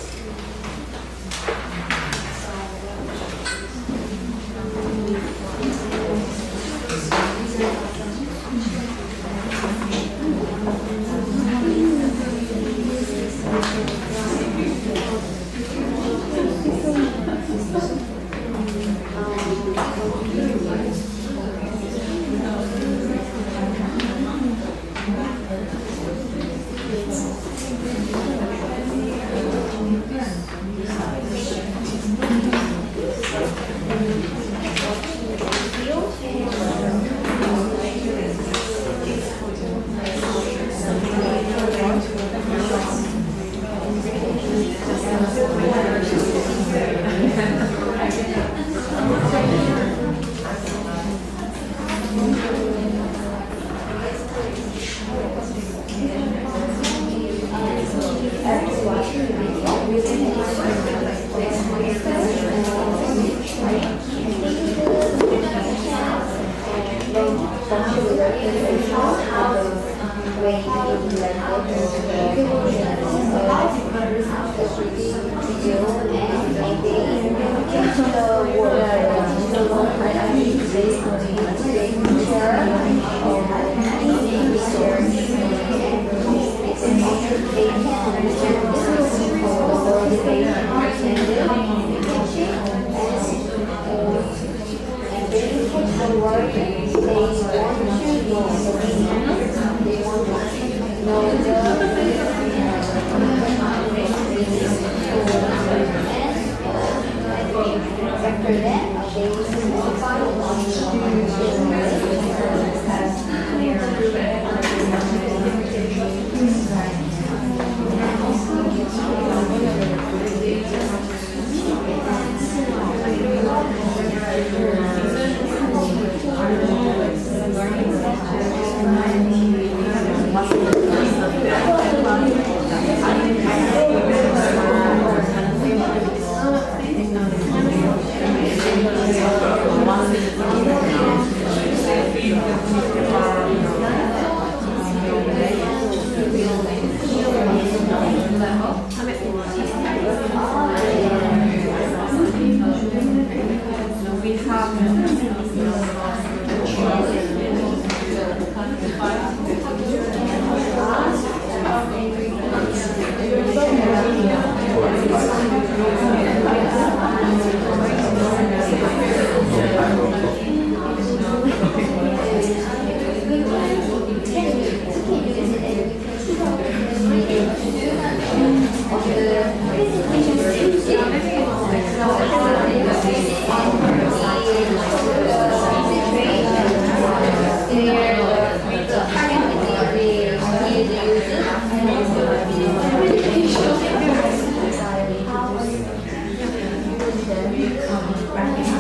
then we practice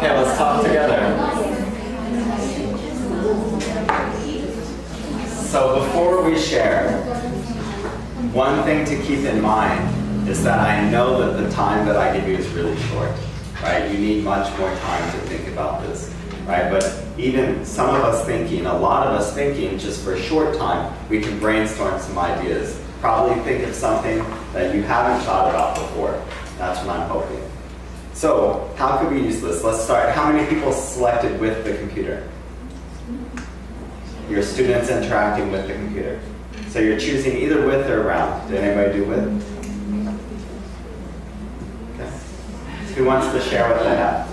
Okay, let's talk together. So before we share, one thing to keep in mind is that I know that the time that I give you is really short, right? You need much more time to think about this, right? But even some of us thinking, a lot of us thinking, just for a short time, we can brainstorm some ideas. Probably think of something that you haven't thought about before. That's what I'm hoping. So, how could we use this? Let's start. How many people selected with the computer? Your students interacting with the computer. So you're choosing either with or around. Did anybody do with? Okay. Who wants to share what they have?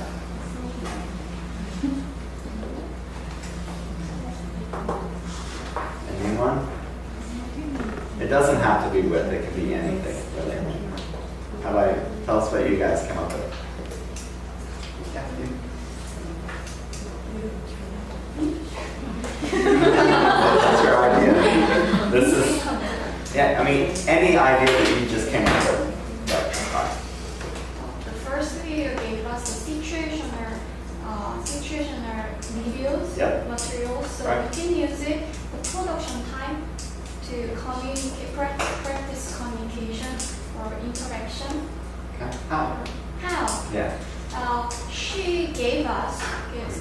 Anyone? It doesn't have to be with. It could be anything, really. How about you? Tell us what you guys come up with. That's your idea. This is, yeah, I mean, any idea that you just came up with. That's fine. The first video gave us the situational videos, materials, so we can use it, the production time, to communicate, practice communication or interaction. Okay. How? How? Yeah. She gave us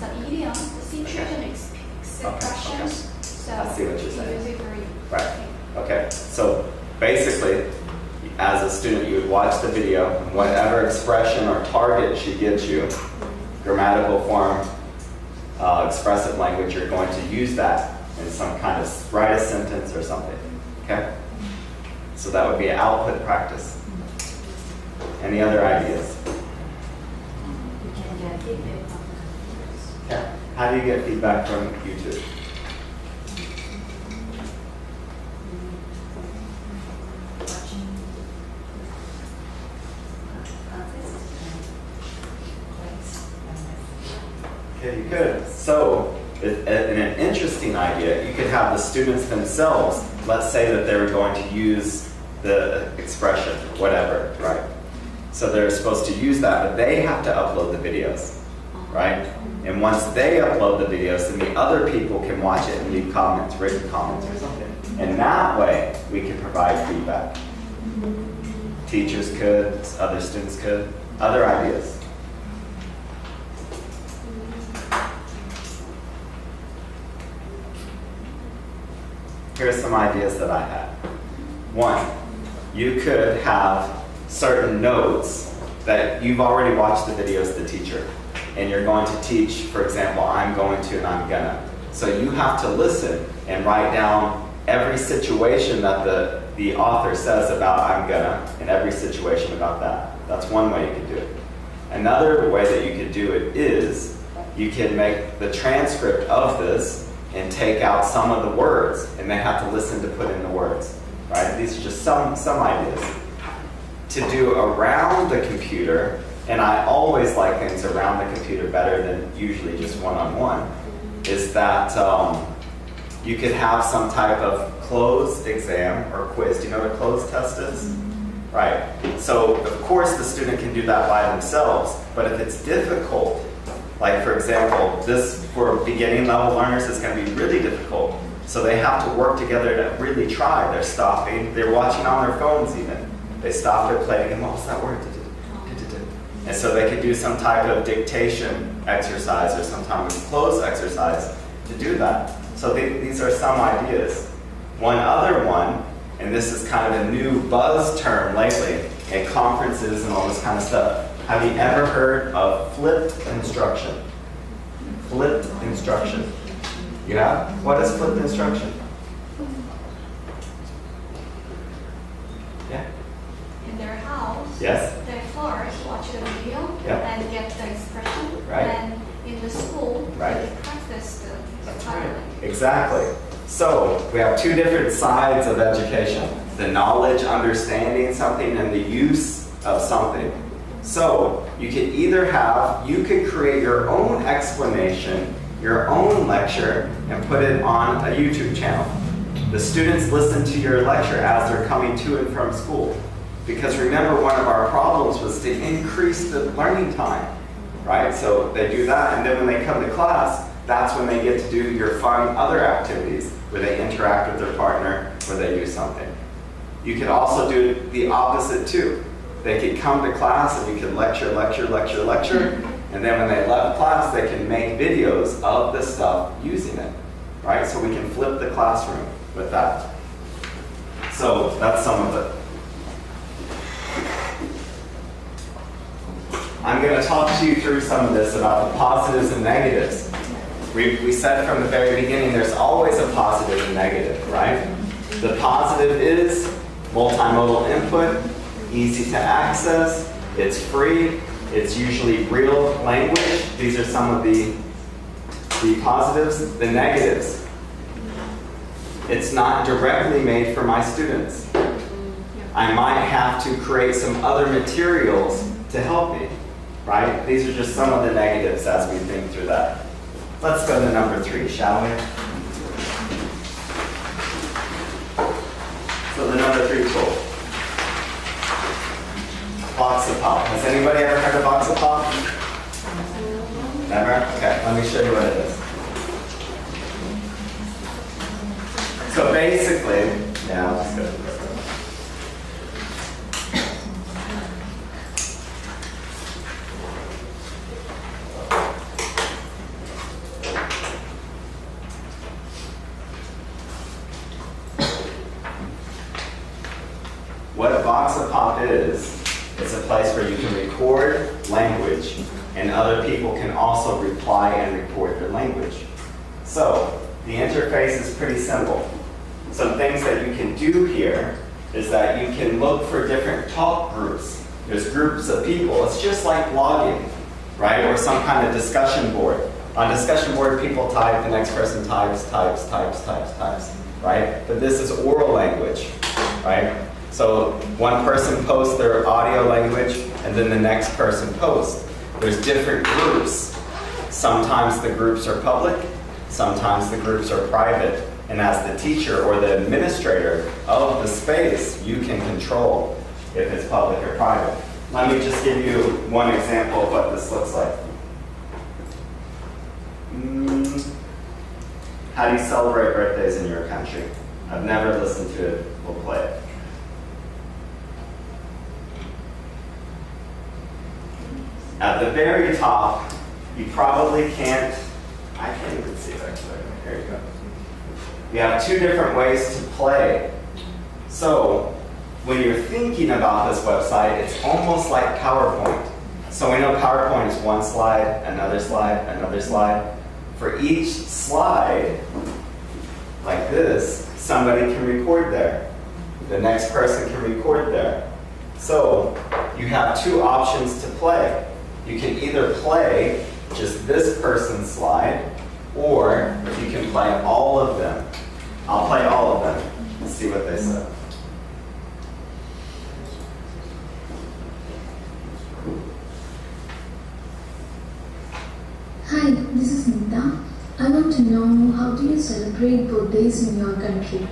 the idiom, the situation expressions. So I see what you're saying. use it very Right. Okay. So basically, as a student, you would watch the video, and whatever expression or target she gives you, grammatical form, expressive language, you're going to use that in some kind of, write a sentence or something. Okay? So that would be an output practice. Any other ideas? Okay. How do you get feedback from YouTube? Okay, you could. So, an interesting idea, you could have the students themselves, let's say that they were going to use the expression, whatever, right? So they're supposed to use that, but they have to upload the videos, right? And once they upload the videos, then the other people can watch it and leave comments, written comments or something. And that way, we can provide feedback. Teachers could, other students could, other ideas. Here's some ideas that I had. One, you could have certain notes that you've already watched the videos, the teacher, and you're going to teach, for example, I'm going to and I'm gonna. So you have to listen and write down every situation that the author says about I'm gonna, and every situation about that. That's one way you could do it. Another way that you could do it is you can make the transcript of this and take out some of the words, and they have to listen to put in the words, right? These are just some ideas. To do around the computer, and I always like things around the computer better than usually just one-on-one, is that you could have some type of closed exam or quiz. Do you know what a closed test is? Right. So, of course, the student can do that by themselves, but if it's difficult, like, for example, this for beginning level learners is going to be really difficult. So they have to work together to really try. They're stopping. They're watching on their phones even. They stop their playing and what was that word? And so they could do some type of dictation exercise or some type of close exercise to do that. So these are some ideas. One other one, and this is kind of a new buzz term lately at conferences and all this kind of stuff. Have you ever heard of flipped instruction? Flipped instruction. You have? What is flipped instruction? Yeah? in their house. Yes? They first watch the video Yep. and get the expression. Right. And in the school, Right. they practice the vocabulary. Exactly. So we have two different sides of education. The knowledge, understanding something, and the use of something. So you could create your own explanation, your own lecture, and put it on a YouTube channel. The students listen to your lecture as they're coming to and from school. Because remember, one of our problems was to increase the learning time, right? So they do that, and then when they come to class, that's when they get to do your fun other activities, where they interact with their partner, where they do something. You could also do the opposite too. They could come to class and you could lecture, and then when they left class, they can make videos of the stuff using it, right? So we can flip the classroom with that. So that's some of it. I'm going to talk to you through some of this about the positives and negatives. We said from the very beginning, there's always a positive and negative, right? The positive is multimodal input, easy to access, it's free, it's usually real language. These are some of the positives. The negatives, it's not directly made for my students. I might have to create some other materials to help me, right? These are just some of the negatives as we think through that. Let's go to number 3, shall we? So the number 3 tool. Box of pop. Has anybody ever heard of box of pop? Never? Okay, let me show you what it is. So basically, yeah, let's go. What a box of pop is, it's a place where you can record language and other people can also reply and record their language. So the interface is pretty simple. Some things that you can do here is that you can look for different talk groups. There's groups of people. It's just like blogging, right? Or some kind of discussion board. On discussion board, people type, the next person types, right? But this is oral language, right? So one person posts their audio language, and then the next person posts. There's different groups. Sometimes the groups are public, sometimes the groups are private. And as the teacher or the administrator of the space, you can control if it's public or private. Let me just give you one example of what this looks like. How do you celebrate birthdays in your country? I've never listened to it. We'll play it. At the very top, you probably can't, I can't even see it actually. Here you go. You have 2 different ways to play. So when you're thinking about this website, it's almost like PowerPoint. So we know PowerPoint is one slide, another slide, another slide. For each slide, like this, somebody can record there. The next person can record there. So you have 2 options to play. You can either play just this person's slide, or you can play all of them. I'll play all of them. Let's see what they say. Hi, this is Nita. I want to know, how do you celebrate birthdays in your country?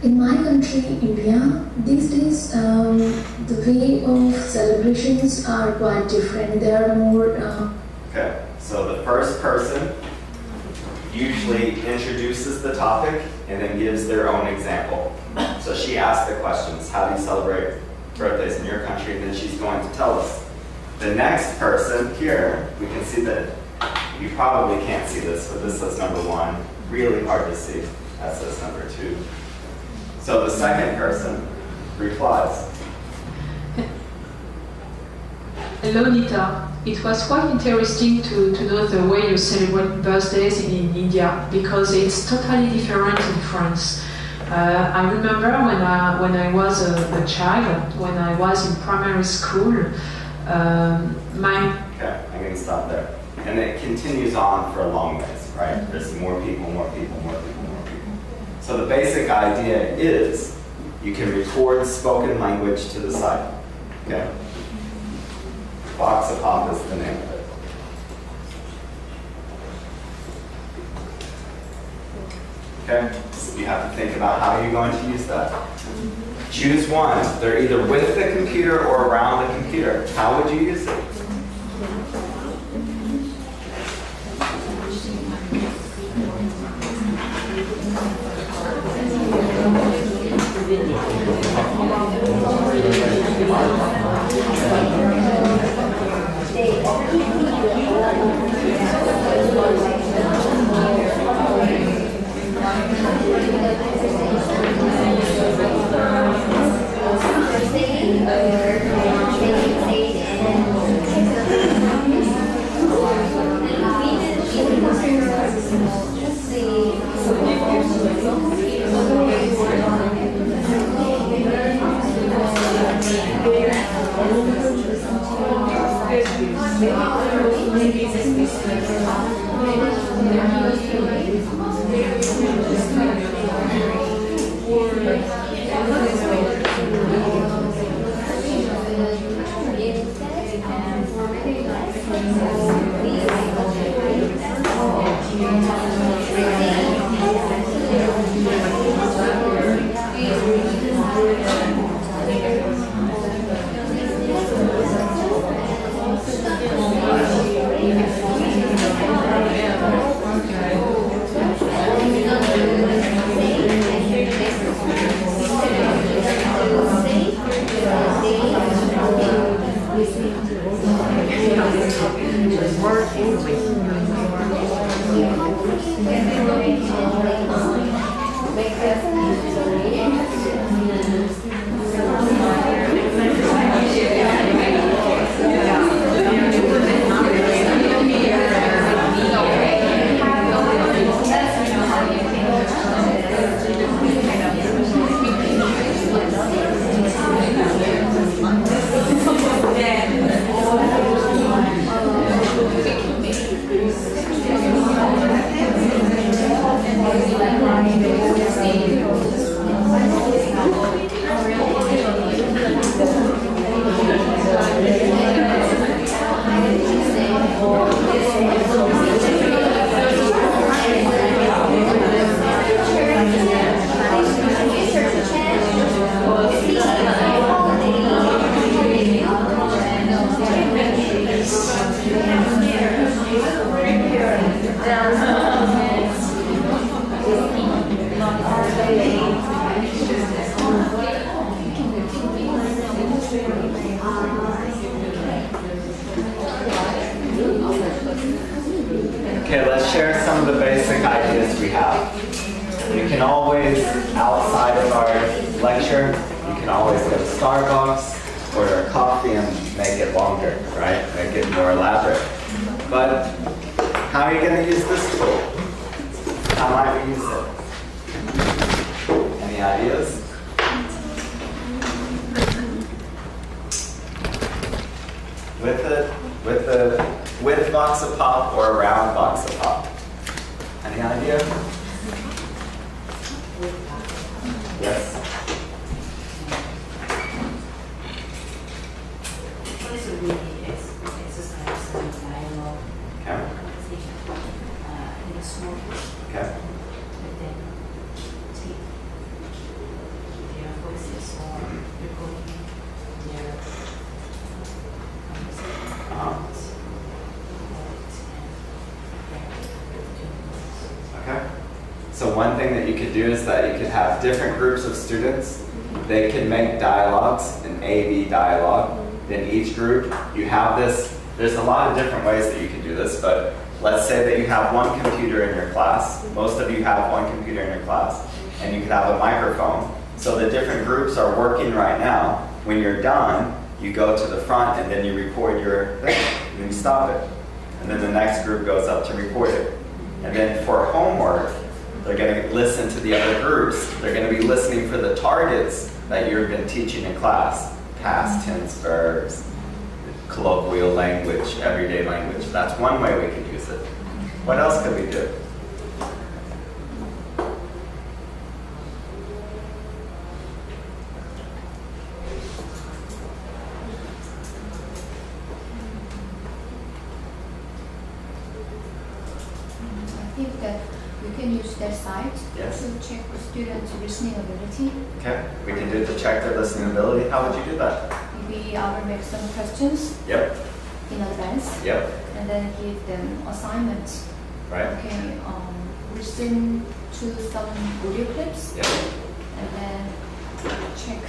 In my country, India, these days the way of celebrations are quite different. They are more... Okay, so the first person usually introduces the topic and then gives their own example. So she asks the questions, how do you celebrate birthdays in your country? And then she's going to tell us. The next person here, we can see that, you probably can't see this, but this says number 1. Really hard to see. That says number 2. So the second person replies. Hello, Nita. It was quite interesting to know the way you celebrate birthdays in India, because it's totally different in France. I remember when I was a child, when I was in primary school, Okay, I'm going to stop there. And it continues on for a long ways, right? There's more people, more people, more people, more people. So the basic idea is you can record spoken language to the side, okay? Box of Pop is the name of it. Okay, so you have to think about how you're going to use that. Choose one. They're either with the computer or around the computer. How would you use it? Okay, let's share some of the basic ideas we have. You can always, outside of our lecture, you can always go to Starbucks, order a coffee and make it longer, right? Make it more elaborate. But how are you going to use this tool? How might we use it? Any ideas? With box of pop or around box of pop? Any idea? Yes? First, we exercise some dialogue. Okay. In a small group. Okay. And then take their voices or recording their conversations. Okay. So one thing that you could do is that you could have different groups of students. They can make dialogues, an A-B dialogue. In each group, you have this. There's a lot of different ways that you can do this, but let's say that you have one computer in your class. Most of you have one computer in your class, and you could have a microphone. So the different groups are working right now. When you're done, you go to the front and then you record your thing, and then you stop it. And then the next group goes up to record it. And then for homework, they're going to listen to the other groups. They're going to be listening for the targets that you've been teaching in class. Past tense verbs, colloquial language, everyday language. That's one way we could use it. What else could we do? think that we can use their site Yes. to check the students' listening ability. Okay, we can do it to check their listening ability. How would you do that? Maybe I will make some questions Yep, in advance yep, and then give them assignments. right, Okay, listen to some audio clips yep, and then check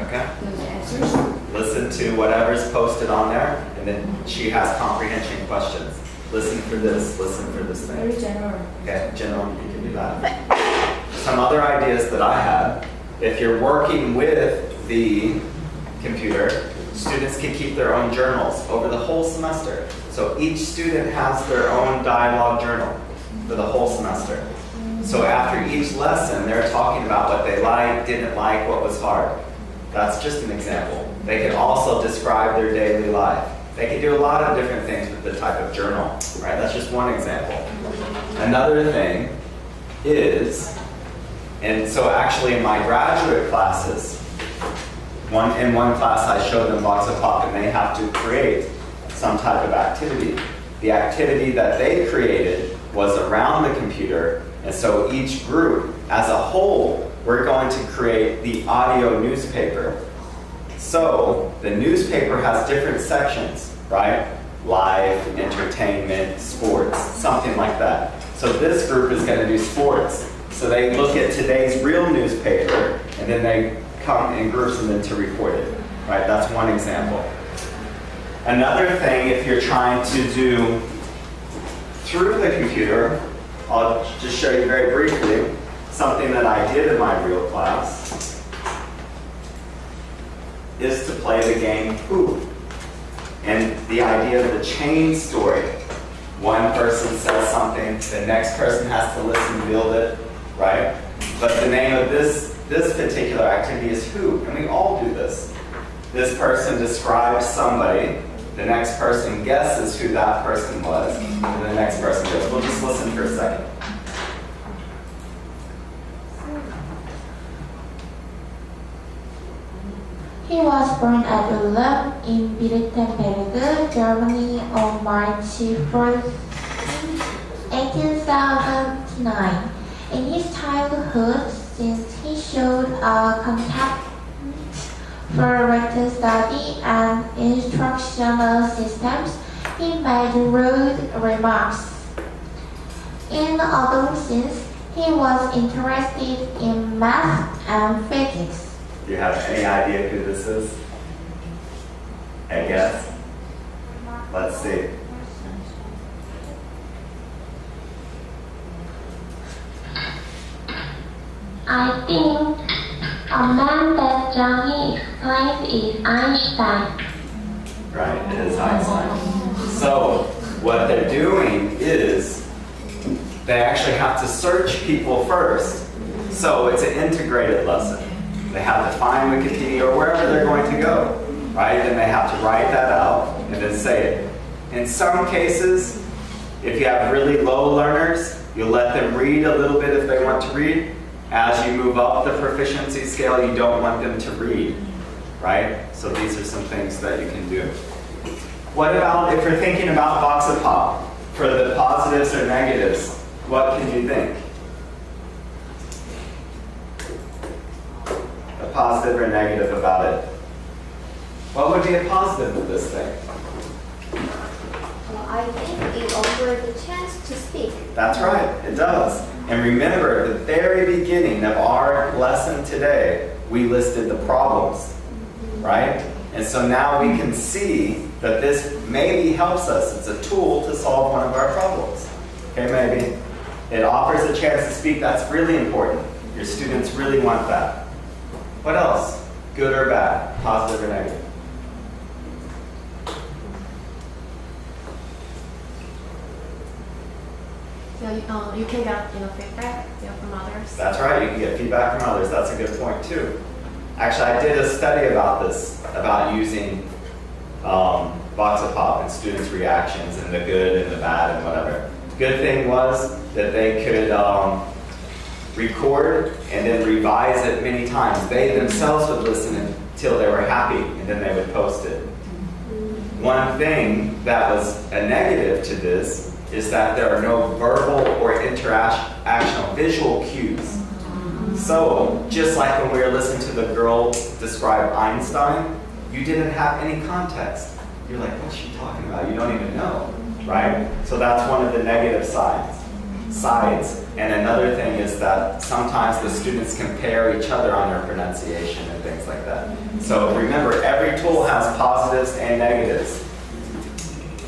okay. those answers. Listen to whatever's posted on there, and then she has comprehension questions. Listen for this thing. Very general. Okay, general, you can do that. Some other ideas that I have, if you're working with the computer, students can keep their own journals over the whole semester. So each student has their own dialogue journal for the whole semester. So after each lesson, they're talking about what they liked, didn't like, what was hard. That's just an example. They can also describe their daily life. They can do a lot of different things with the type of journal, right? That's just one example. Another thing is, and so actually in my graduate classes, in one class I showed them Voxapop and they have to create some type of activity. The activity that they created was around the computer, and so each group as a whole, we're going to create the audio newspaper. So the newspaper has different sections, right? Life, entertainment, sports, something like that. So this group is going to do sports. So they look at today's real newspaper and then they come in groups and then to report it, right? That's one example. Another thing, if you're trying to do through the computer, I'll just show you very briefly something that I did in my real class is to play the game Who. And the idea of the chain story. One person says something, the next person has to listen, build it, right? But the name of this particular activity is Who, and we all do this. This person describes somebody, the next person guesses who that person was, and the next person goes. We'll just listen for a second. He was born at Ulm in Wittenberg, Germany on March 1st, 1879. In his childhood, since he showed a contempt for written study and instructional systems, he made rude remarks. In adolescence, he was interested in math and physics. Do you have any idea who this is? I guess. Let's see. I think a man that Johnny explained is Einstein. Right, it is Einstein. So what they're doing is they actually have to search people first. So it's an integrated lesson. They have to find Wikipedia or wherever they're going to go, right? And they have to write that out and then say it. In some cases, if you have really low learners, you'll let them read a little bit if they want to read. As you move up the proficiency scale, you don't want them to read, right? So these are some things that you can do. What about if you're thinking about Voxapop for the positives or negatives? What can you think? A positive or negative about it? What would be a positive of this thing? I think it offers the chance to speak. That's right, it does. And remember, at the very beginning of our lesson today, we listed the problems, right? And so now we can see that this maybe helps us. It's a tool to solve one of our problems. Okay, maybe. It offers a chance to speak. That's really important. Your students really want that. What else? Good or bad? Positive or negative? So you can get feedback from others. That's right, you can get feedback from others. That's a good point too. Actually, I did a study about this, about using Voxapop and students' reactions and the good and the bad and whatever. The good thing was that they could record and then revise it many times. They themselves would listen until they were happy and then they would post it. One thing that was a negative to this is that there are no verbal or interactional visual cues. So, just like when we were listening to the girl describe Einstein, you didn't have any context. You're like, what's she talking about? You don't even know, right? So that's one of the negative sides. And another thing is that sometimes the students compare each other on their pronunciation and things like that. So remember, every tool has positives and negatives.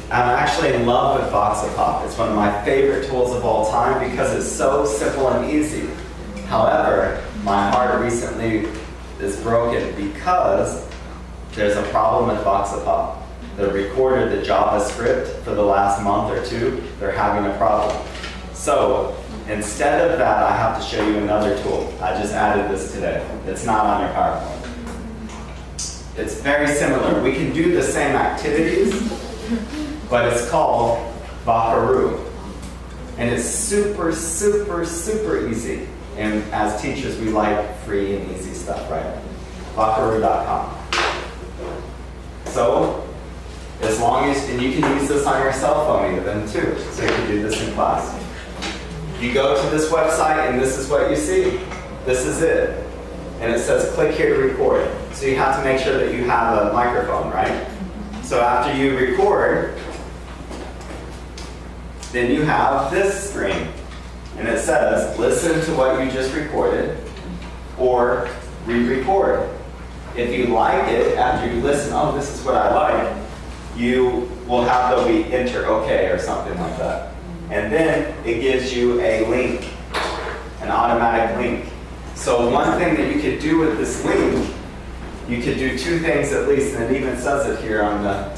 I'm actually in love with Voxapop. It's one of my favorite tools of all time because it's so simple and easy. However, my heart recently is broken because there's a problem with Voxapop. They recorded the JavaScript for the last month or two. They're having a problem. So instead of that, I have to show you another tool. I just added this today. It's not on your PowerPoint. It's very similar. We can do the same activities, but it's called Vakaroo. And it's super, super, super easy. And as teachers, we like free and easy stuff, right? Vakaroo.com. So, as long as, and you can use this on your cell phone even too, so you can do this in class. You go to this website and this is what you see. This is it. And it says click here to record. So you have to make sure that you have a microphone, right? So after you record, then you have this screen. And it says, listen to what you just recorded, or re-record. If you like it, after you listen, oh, this is what I like, you will have, there'll be enter okay or something like that. And then it gives you a link, an automatic link. So one thing that you could do with this link, you could do two things at least, and it even says it here on the,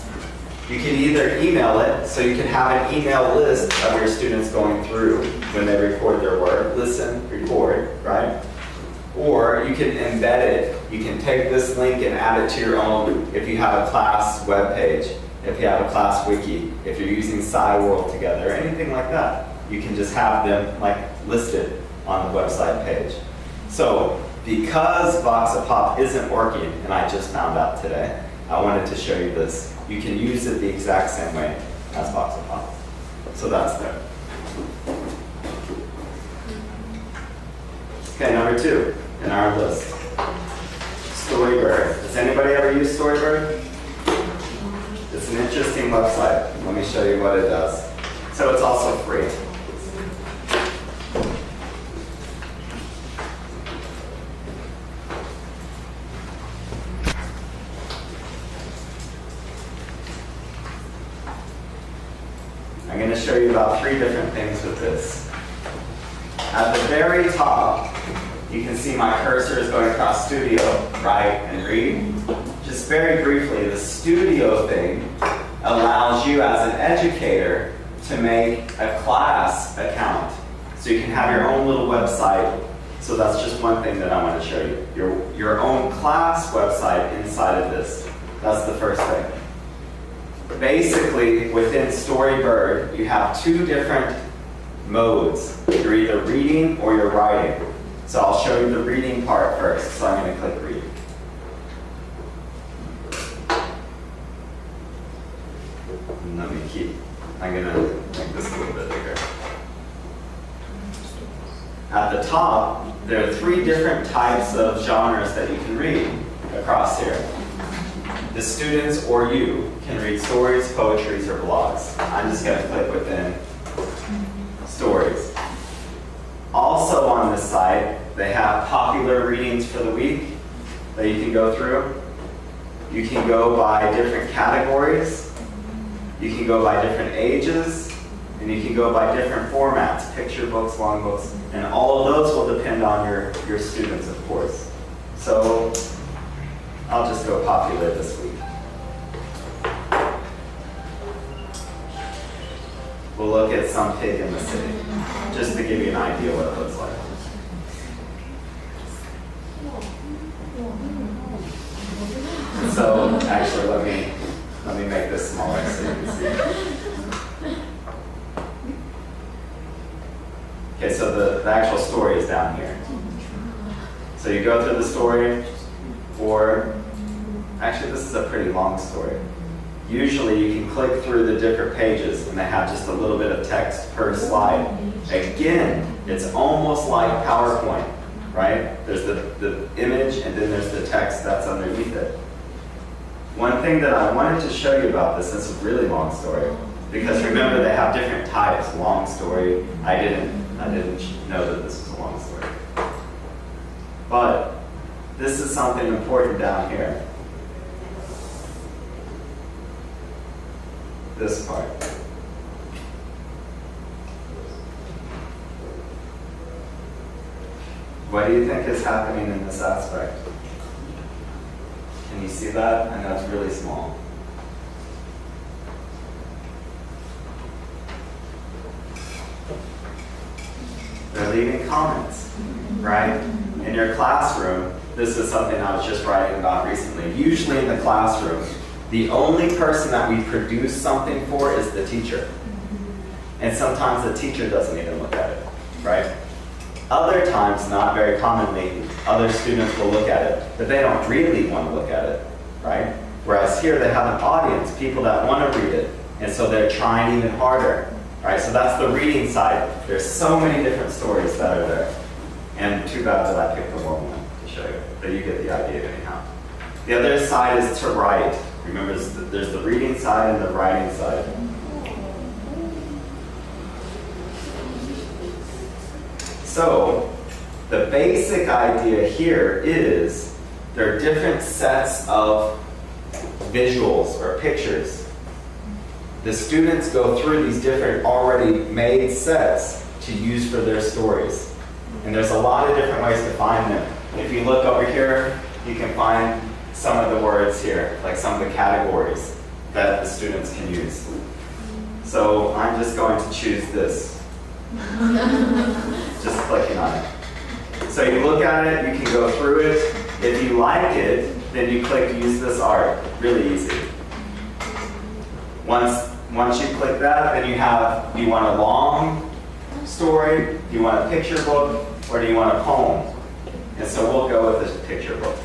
you can either email it, so you can have an email list of your students going through when they record their work, listen, record, right? Or you can embed it. You can take this link and add it to your own, if you have a class webpage, if you have a class wiki, if you're using SciWorld together, anything like that. You can just have them like listed on the website page. So because Voxapop isn't working, and I just found out today, I wanted to show you this. You can use it the exact same way as Voxapop. So that's there. Okay, number 2 in our list. Storybird. Does anybody ever use Storybird? It's an interesting website. Let me show you what it does. So it's also free. I'm going to show you about 3 different things with this. At the very top, you can see my cursor is going across Studio, write, and read. Just very briefly, the Studio thing allows you as an educator to make a class account. So you can have your own little website. So that's just one thing that I want to show you. Your own class website inside of this. That's the first thing. Basically, within Storybird, you have 2 different modes. You're either reading or you're writing. So I'll show you the reading part first. So I'm going to click read. And let me I'm going to make this a little bit bigger. At the top, there are 3 different types of genres that you can read across here. The students or you can read stories, poetries, or blogs. I'm just going to click within stories. Also on this site, they have popular readings for the week that you can go through. You can go by different categories. You can go by different ages. And you can go by different formats, picture books, long books. And all of those will depend on your students, of course. So I'll just go popular this week. We'll look at Some Pig in the City, just to give you an idea what it looks like. So actually, let me make this smaller so you can see. Okay, so the actual story is down here. So you go through the story, or actually this is a pretty long story. Usually you can click through the different pages and they have just a little bit of text per slide. Again, it's almost like PowerPoint, right? There's the image and then there's the text that's underneath it. One thing that I wanted to show you about this is a really long story, because remember they have different types, long story. I didn't know that this was a long story. But this is something important down here. This part. What do you think is happening in this aspect? Can you see that? I know it's really small. They're leaving comments, right? In your classroom, this is something I was just writing about recently. Usually in the classroom, the only person that we produce something for is the teacher. And sometimes the teacher doesn't even look at it, right? Other times, not very commonly, other students will look at it, but they don't really want to look at it, right? Whereas here they have an audience, people that want to read it, and so they're trying even harder, right? So that's the reading side. There's so many different stories that are there. And too bad that I picked the wrong one to show you, but you get the idea anyhow. The other side is to write. Remember, there's the reading side and the writing side. So, the basic idea here is there are different sets of visuals or pictures. The students go through these different already made sets to use for their stories. And there's a lot of different ways to find them. If you look over here, you can find some of the words here, like some of the categories that the students can use. So I'm just going to choose this. Just clicking on it. So you look at it, you can go through it. If you like it, then you click use this art. Really easy. Once you click that, then you have, do you want a long story, do you want a picture book, or do you want a poem? And so we'll go with this picture book.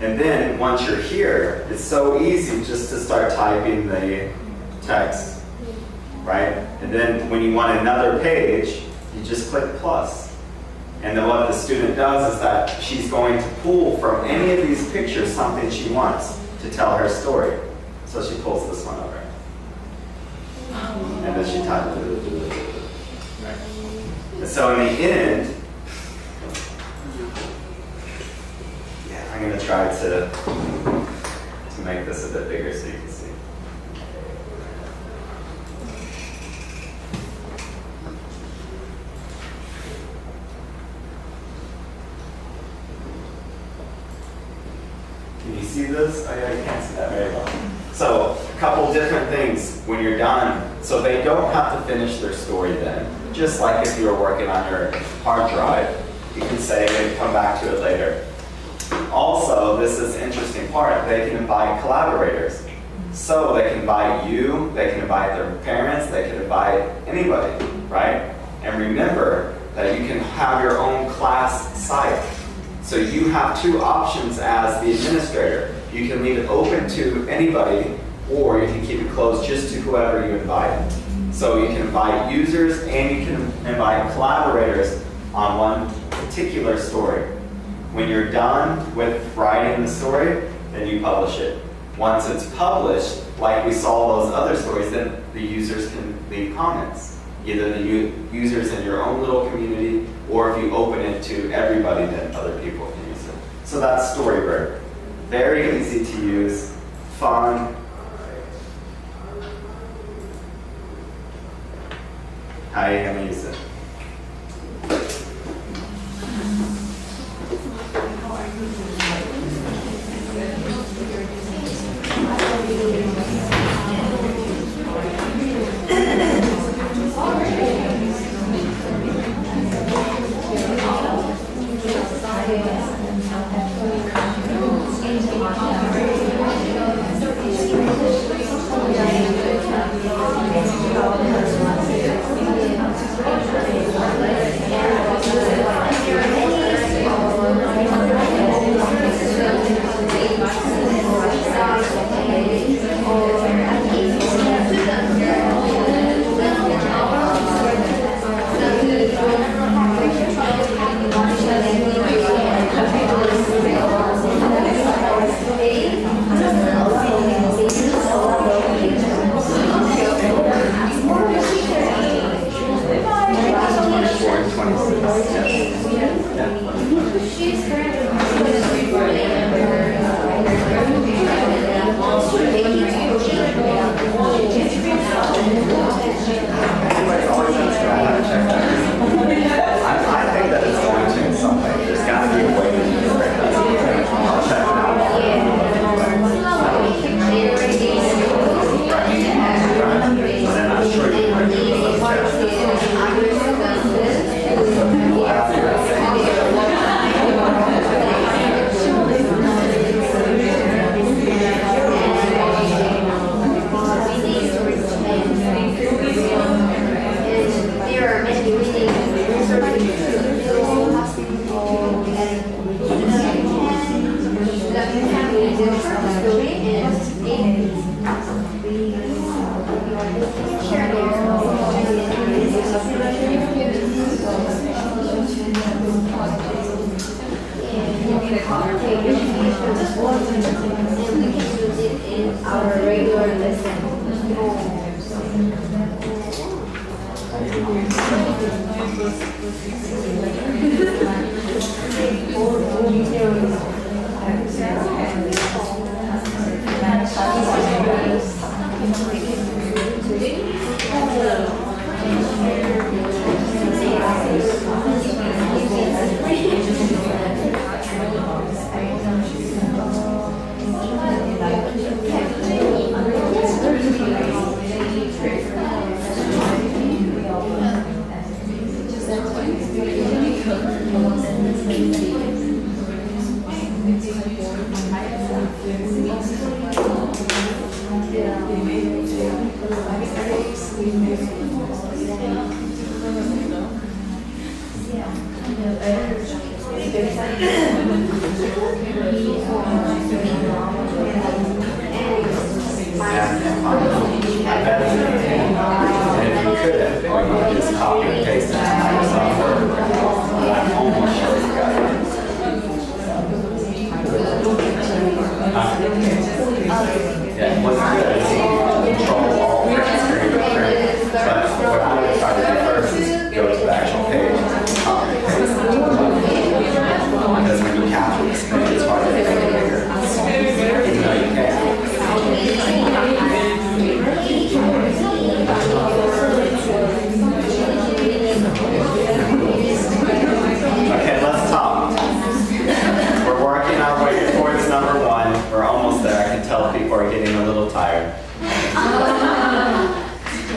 And then once you're here, it's so easy just to start typing the text, right? And then when you want another page, you just click plus. And then what the student does is that she's going to pull from any of these pictures something she wants to tell her story. So she pulls this one over. And then she types it. Right? And so in the end, I'm going to try to make this a bit bigger so you can see. Can you see this? Oh yeah, you can't see that very well. So, a couple different things when you're done. So they don't have to finish their story then. Just like if you were working on your hard drive, you can save it and come back to it later. Also, this is the interesting part, they can invite collaborators. So they can invite you, they can invite their parents, they can invite anybody, right? And remember that you can have your own class site. So you have two options as the administrator. You can leave it open to anybody, or you can keep it closed just to whoever you invite. So you can invite users and you can invite collaborators on one particular story. When you're done with writing the story, then you publish it. Once it's published, like we saw those other stories, then the users can leave comments. Either the users in your own little community, or if you open it to everybody, then other people can use it. So that's Storybird. Very easy to use, fun. How are you going to use it? Our regular lesson.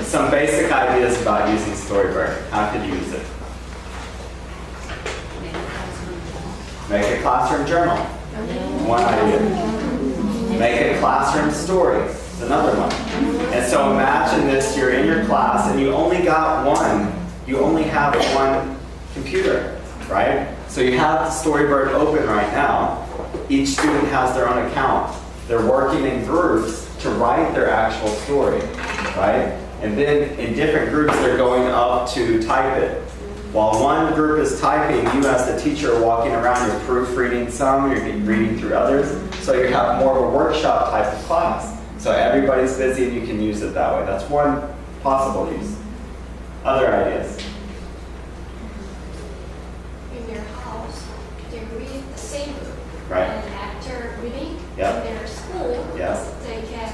Some basic ideas about using Storyboard. How could you use it? Make a classroom journal. One idea. Make a classroom story. It's another one. And so imagine this, you're in your class and you only got one. You only have one computer, right? So you have the Storyboard open right now. Each student has their own account. They're working in groups to write their actual story, right? And then in different groups, they're going up to type it. While one group is typing, you as the teacher are walking around, you're proofreading some, you're reading through others. So you have more of a workshop type of class. So everybody's busy and you can use it that way. That's one possible use. Other ideas? In their house, they read the same book. Right. And after reading Yep. in their school, Yes. they can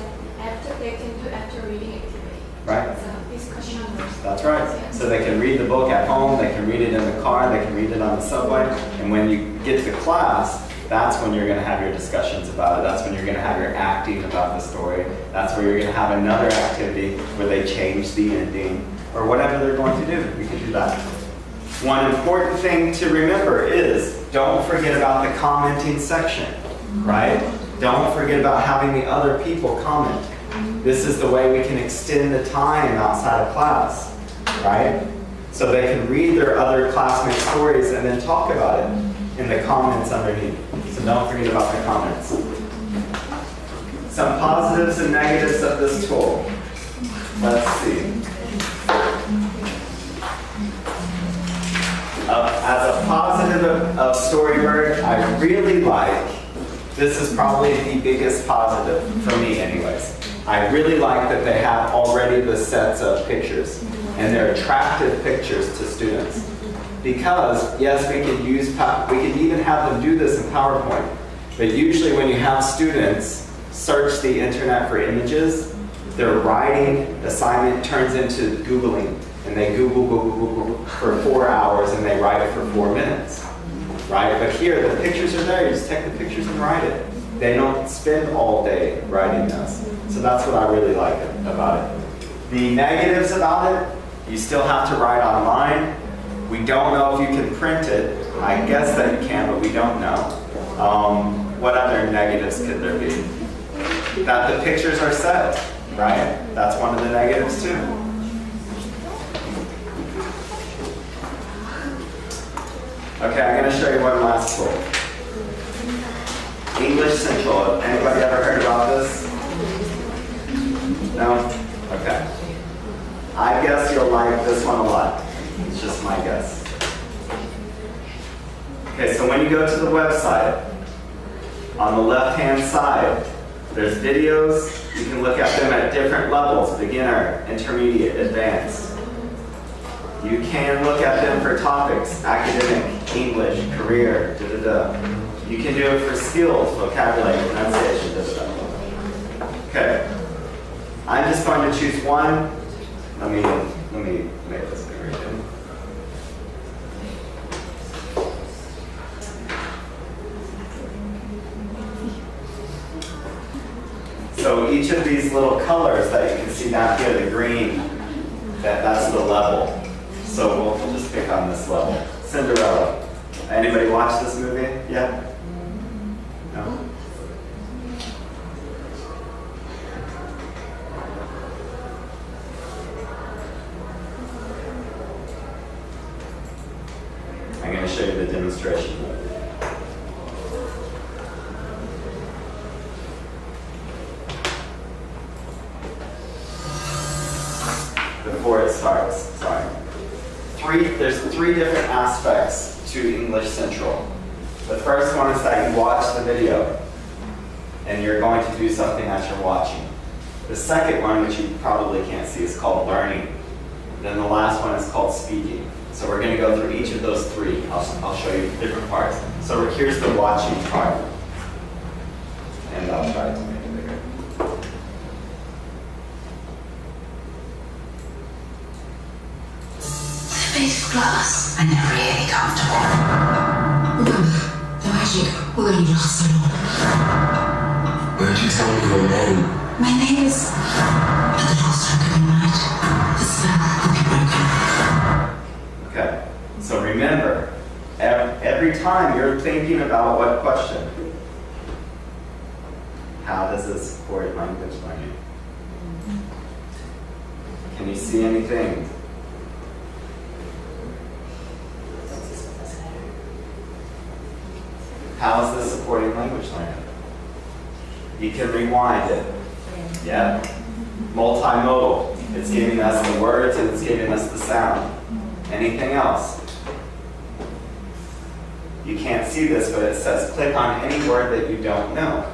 do after reading activity. Right. So discussion. That's right. So they can read the book at home, they can read it in the car, they can read it on the subway, and when you get to class, that's when you're going to have your discussions about it. That's when you're going to have your acting about the story. That's where you're going to have another activity where they change the ending or whatever they're going to do. You can do that. One important thing to remember is don't forget about the commenting section, right? Don't forget about having the other people comment. This is the way we can extend the time outside of class, right? So they can read their other classmates' stories and then talk about it in the comments underneath. So don't forget about the comments. Some positives and negatives of this tool. Let's see. As a positive of Storyboard, I really like, this is probably the biggest positive for me anyways. I really like that they have already the sets of pictures, and they're attractive pictures to students. Because, yes, we can even have them do this in PowerPoint, but usually when you have students search the internet for images, their writing assignment turns into Googling, and they Google for 4 hours, and they write it for 4 minutes, right? But here, the pictures are there, you just take the pictures and write it. They don't spend all day writing this. So that's what I really like about it. The negatives about it, you still have to write online. We don't know if you can print it. I guess that you can, but we don't know. What other negatives could there be? That the pictures are set, right? That's one of the negatives too. Okay, I'm going to show you one last tool. English Central. Anybody ever heard about this? like this one a lot. It's just my guess. Okay, so when you go to the website, on the left-hand side, there's videos. You can look at them at different levels, beginner, intermediate, advanced. You can look at them for topics, academic, English, career, You can do it for skills, vocabulary, pronunciation, Okay. I'm just going to choose one. Let me make this bigger again. So each of these little colors that you can see down here, the green, that's the level. So we'll just pick on this level. Cinderella. Anybody watch this movie yet? No? I'm going to show you the demonstration. Before it starts, sorry. There's three different aspects to English Central. The first one is that you watch the video, and you're going to do something as you're watching. The second one, which you probably can't see, is called learning. Then the last one is called speaking. So we're going to go through each of those three. I'll show you different parts. So here's the watching part. And I'll try to make it bigger. Space class, and they're really comfortable. The magic will lead us along. Where'd you tell me your name? My name is... At the last stroke of night, the spell will be broken. Okay, so remember, every time you're thinking about what question, how does this support language learning? Can you see anything? How is this supporting language learning? You can rewind it. Yeah? Multimodal. It's giving us the words and it's giving us the sound. Anything else? You can't see this, but it says click on any word that you don't know.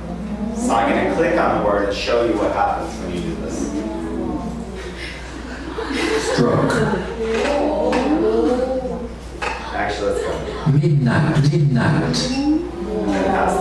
So I'm going to click on the word and show you what happens when you do this. Stroke. Actually, let's go. Midnight. It has the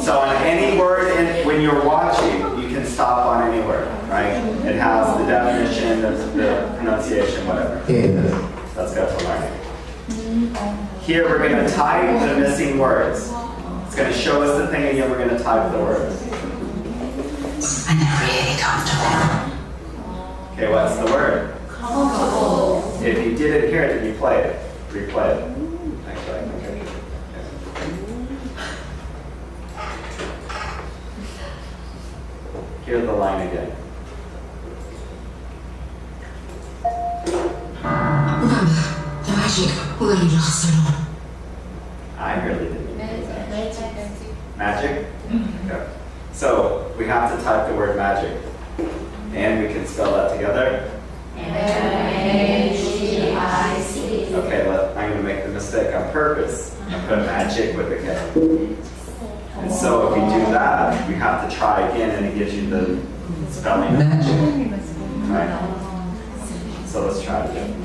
So on any word, when you're watching, you can stop on any word, right? It has the definition, the pronunciation, whatever. Let's go to learning. Here we're going to type the missing words. It's going to show us the thing, and then we're going to type the words. And they're really comfortable. Okay, what's the word? Comfortable. If you didn't hear it, then you play it. Replay it. Actually, I think I should. Here's the line again. The magic will lead us along. I really didn't. Magic? Okay. So we have to type the word magic. And we can spell that together. M-A-G-I-C. Okay, I'm going to make the mistake on purpose and put magic with a K. And so if we do that, we have to try again and it gives you the spelling. Magic. Right? So let's try it again.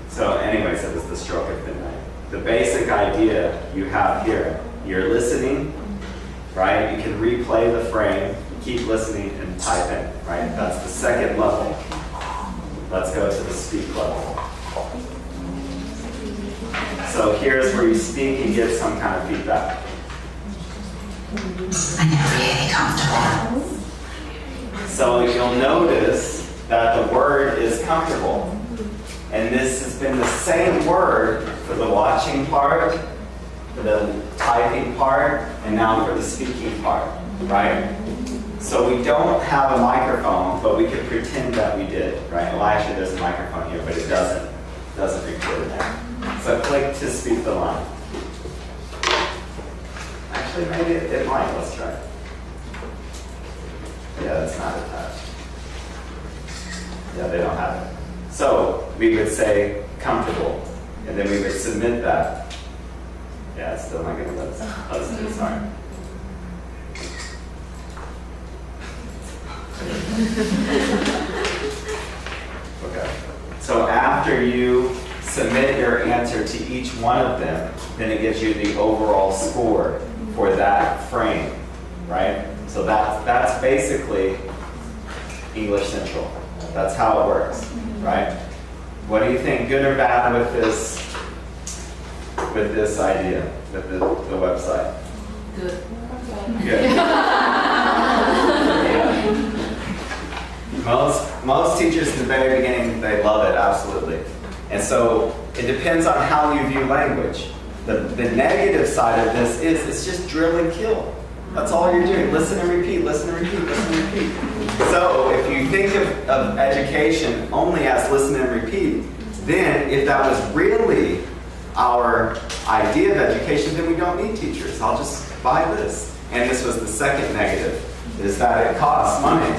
So anyways, it was the stroke of midnight. The basic idea you have here, you're listening, right? You can replay the frame, keep listening, and type in, right? That's the second level. Let's go to the speak level. So here's where you speak and give some kind of feedback. And they're really comfortable. So you'll notice that the word is comfortable. And this has been the same word for the watching part, for the typing part, and now for the speaking part, right? So we don't have a microphone, but we could pretend that we did, right? Well, actually there's a microphone here, but it doesn't record it there. So click to speak the line. Actually, maybe it might. Let's try. Yeah, it's not attached. Yeah, they don't have it. So we would say comfortable, and then we would submit that. Yeah, it's still not going to let us do it. Sorry. Okay. So after you submit your answer to each one of them, then it gives you the overall score for that frame, right? So that's basically English Central. That's how it works, right? What do you think, good or bad, with this idea, with the website? Good. Good. Most teachers in the very beginning, they love it, absolutely. And so it depends on how you view language. The negative side of this is it's just drill and kill. That's all you're doing. Listen and repeat, listen and repeat, listen and repeat. So if you think of education only as listen and repeat, then if that was really our idea of education, then we don't need teachers. I'll just buy this. And this was the second negative, is that it costs money.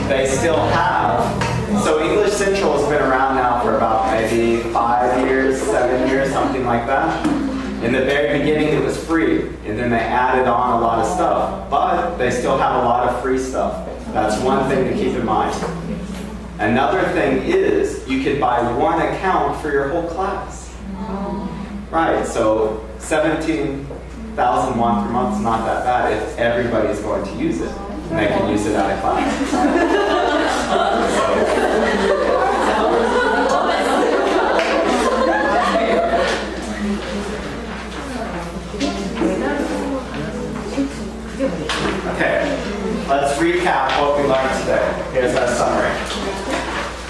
They still have. So English Central has been around now for about maybe 5 years, 7 years, something like that. In the very beginning it was free, and then they added on a lot of stuff. But they still have a lot of free stuff. That's one thing to keep in mind. Another thing is you could buy one account for your whole class. Right, so 17,000 won per month is not that bad if everybody's going to use it. And they can use it out of class. Okay, let's recap what we learned today. Here's our summary.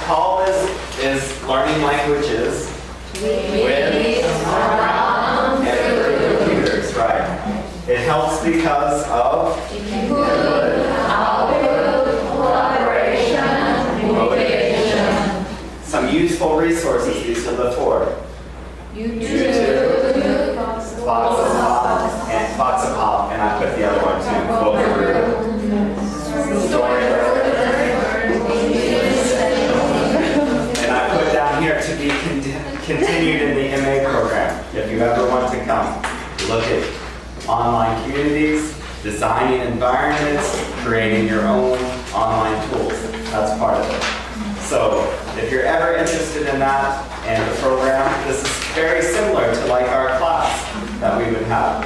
Paul is learning languages with around and computers, right? It helps because of collaboration, motivation. Some useful resources, these are the four. YouTube, Foxapop, and I put the other one too, and I put down here to be continued in the MA program. If you ever want to come, look at online communities, designing environments, creating your own online tools. That's part of it. So if you're ever interested in that and the program, this is very similar to like our class that we would have.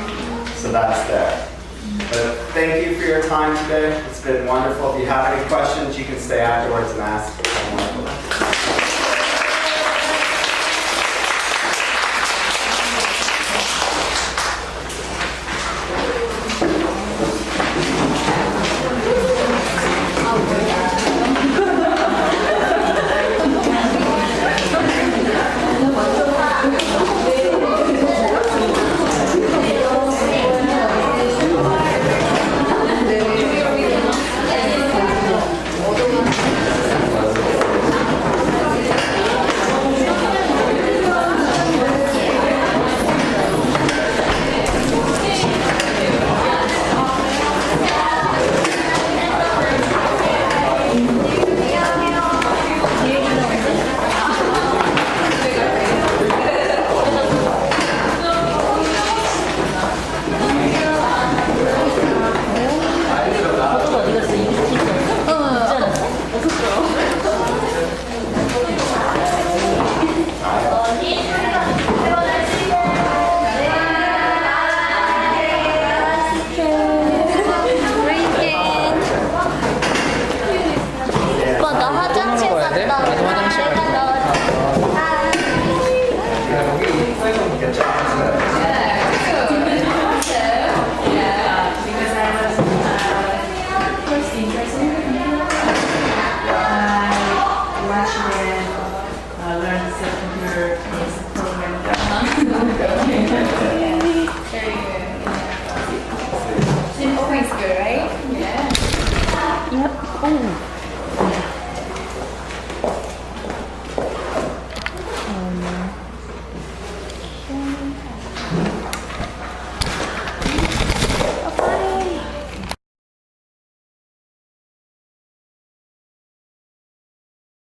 So that's there. But thank you for your time today. It's been wonderful. If you have any questions, you can stay afterwards and ask. Oh.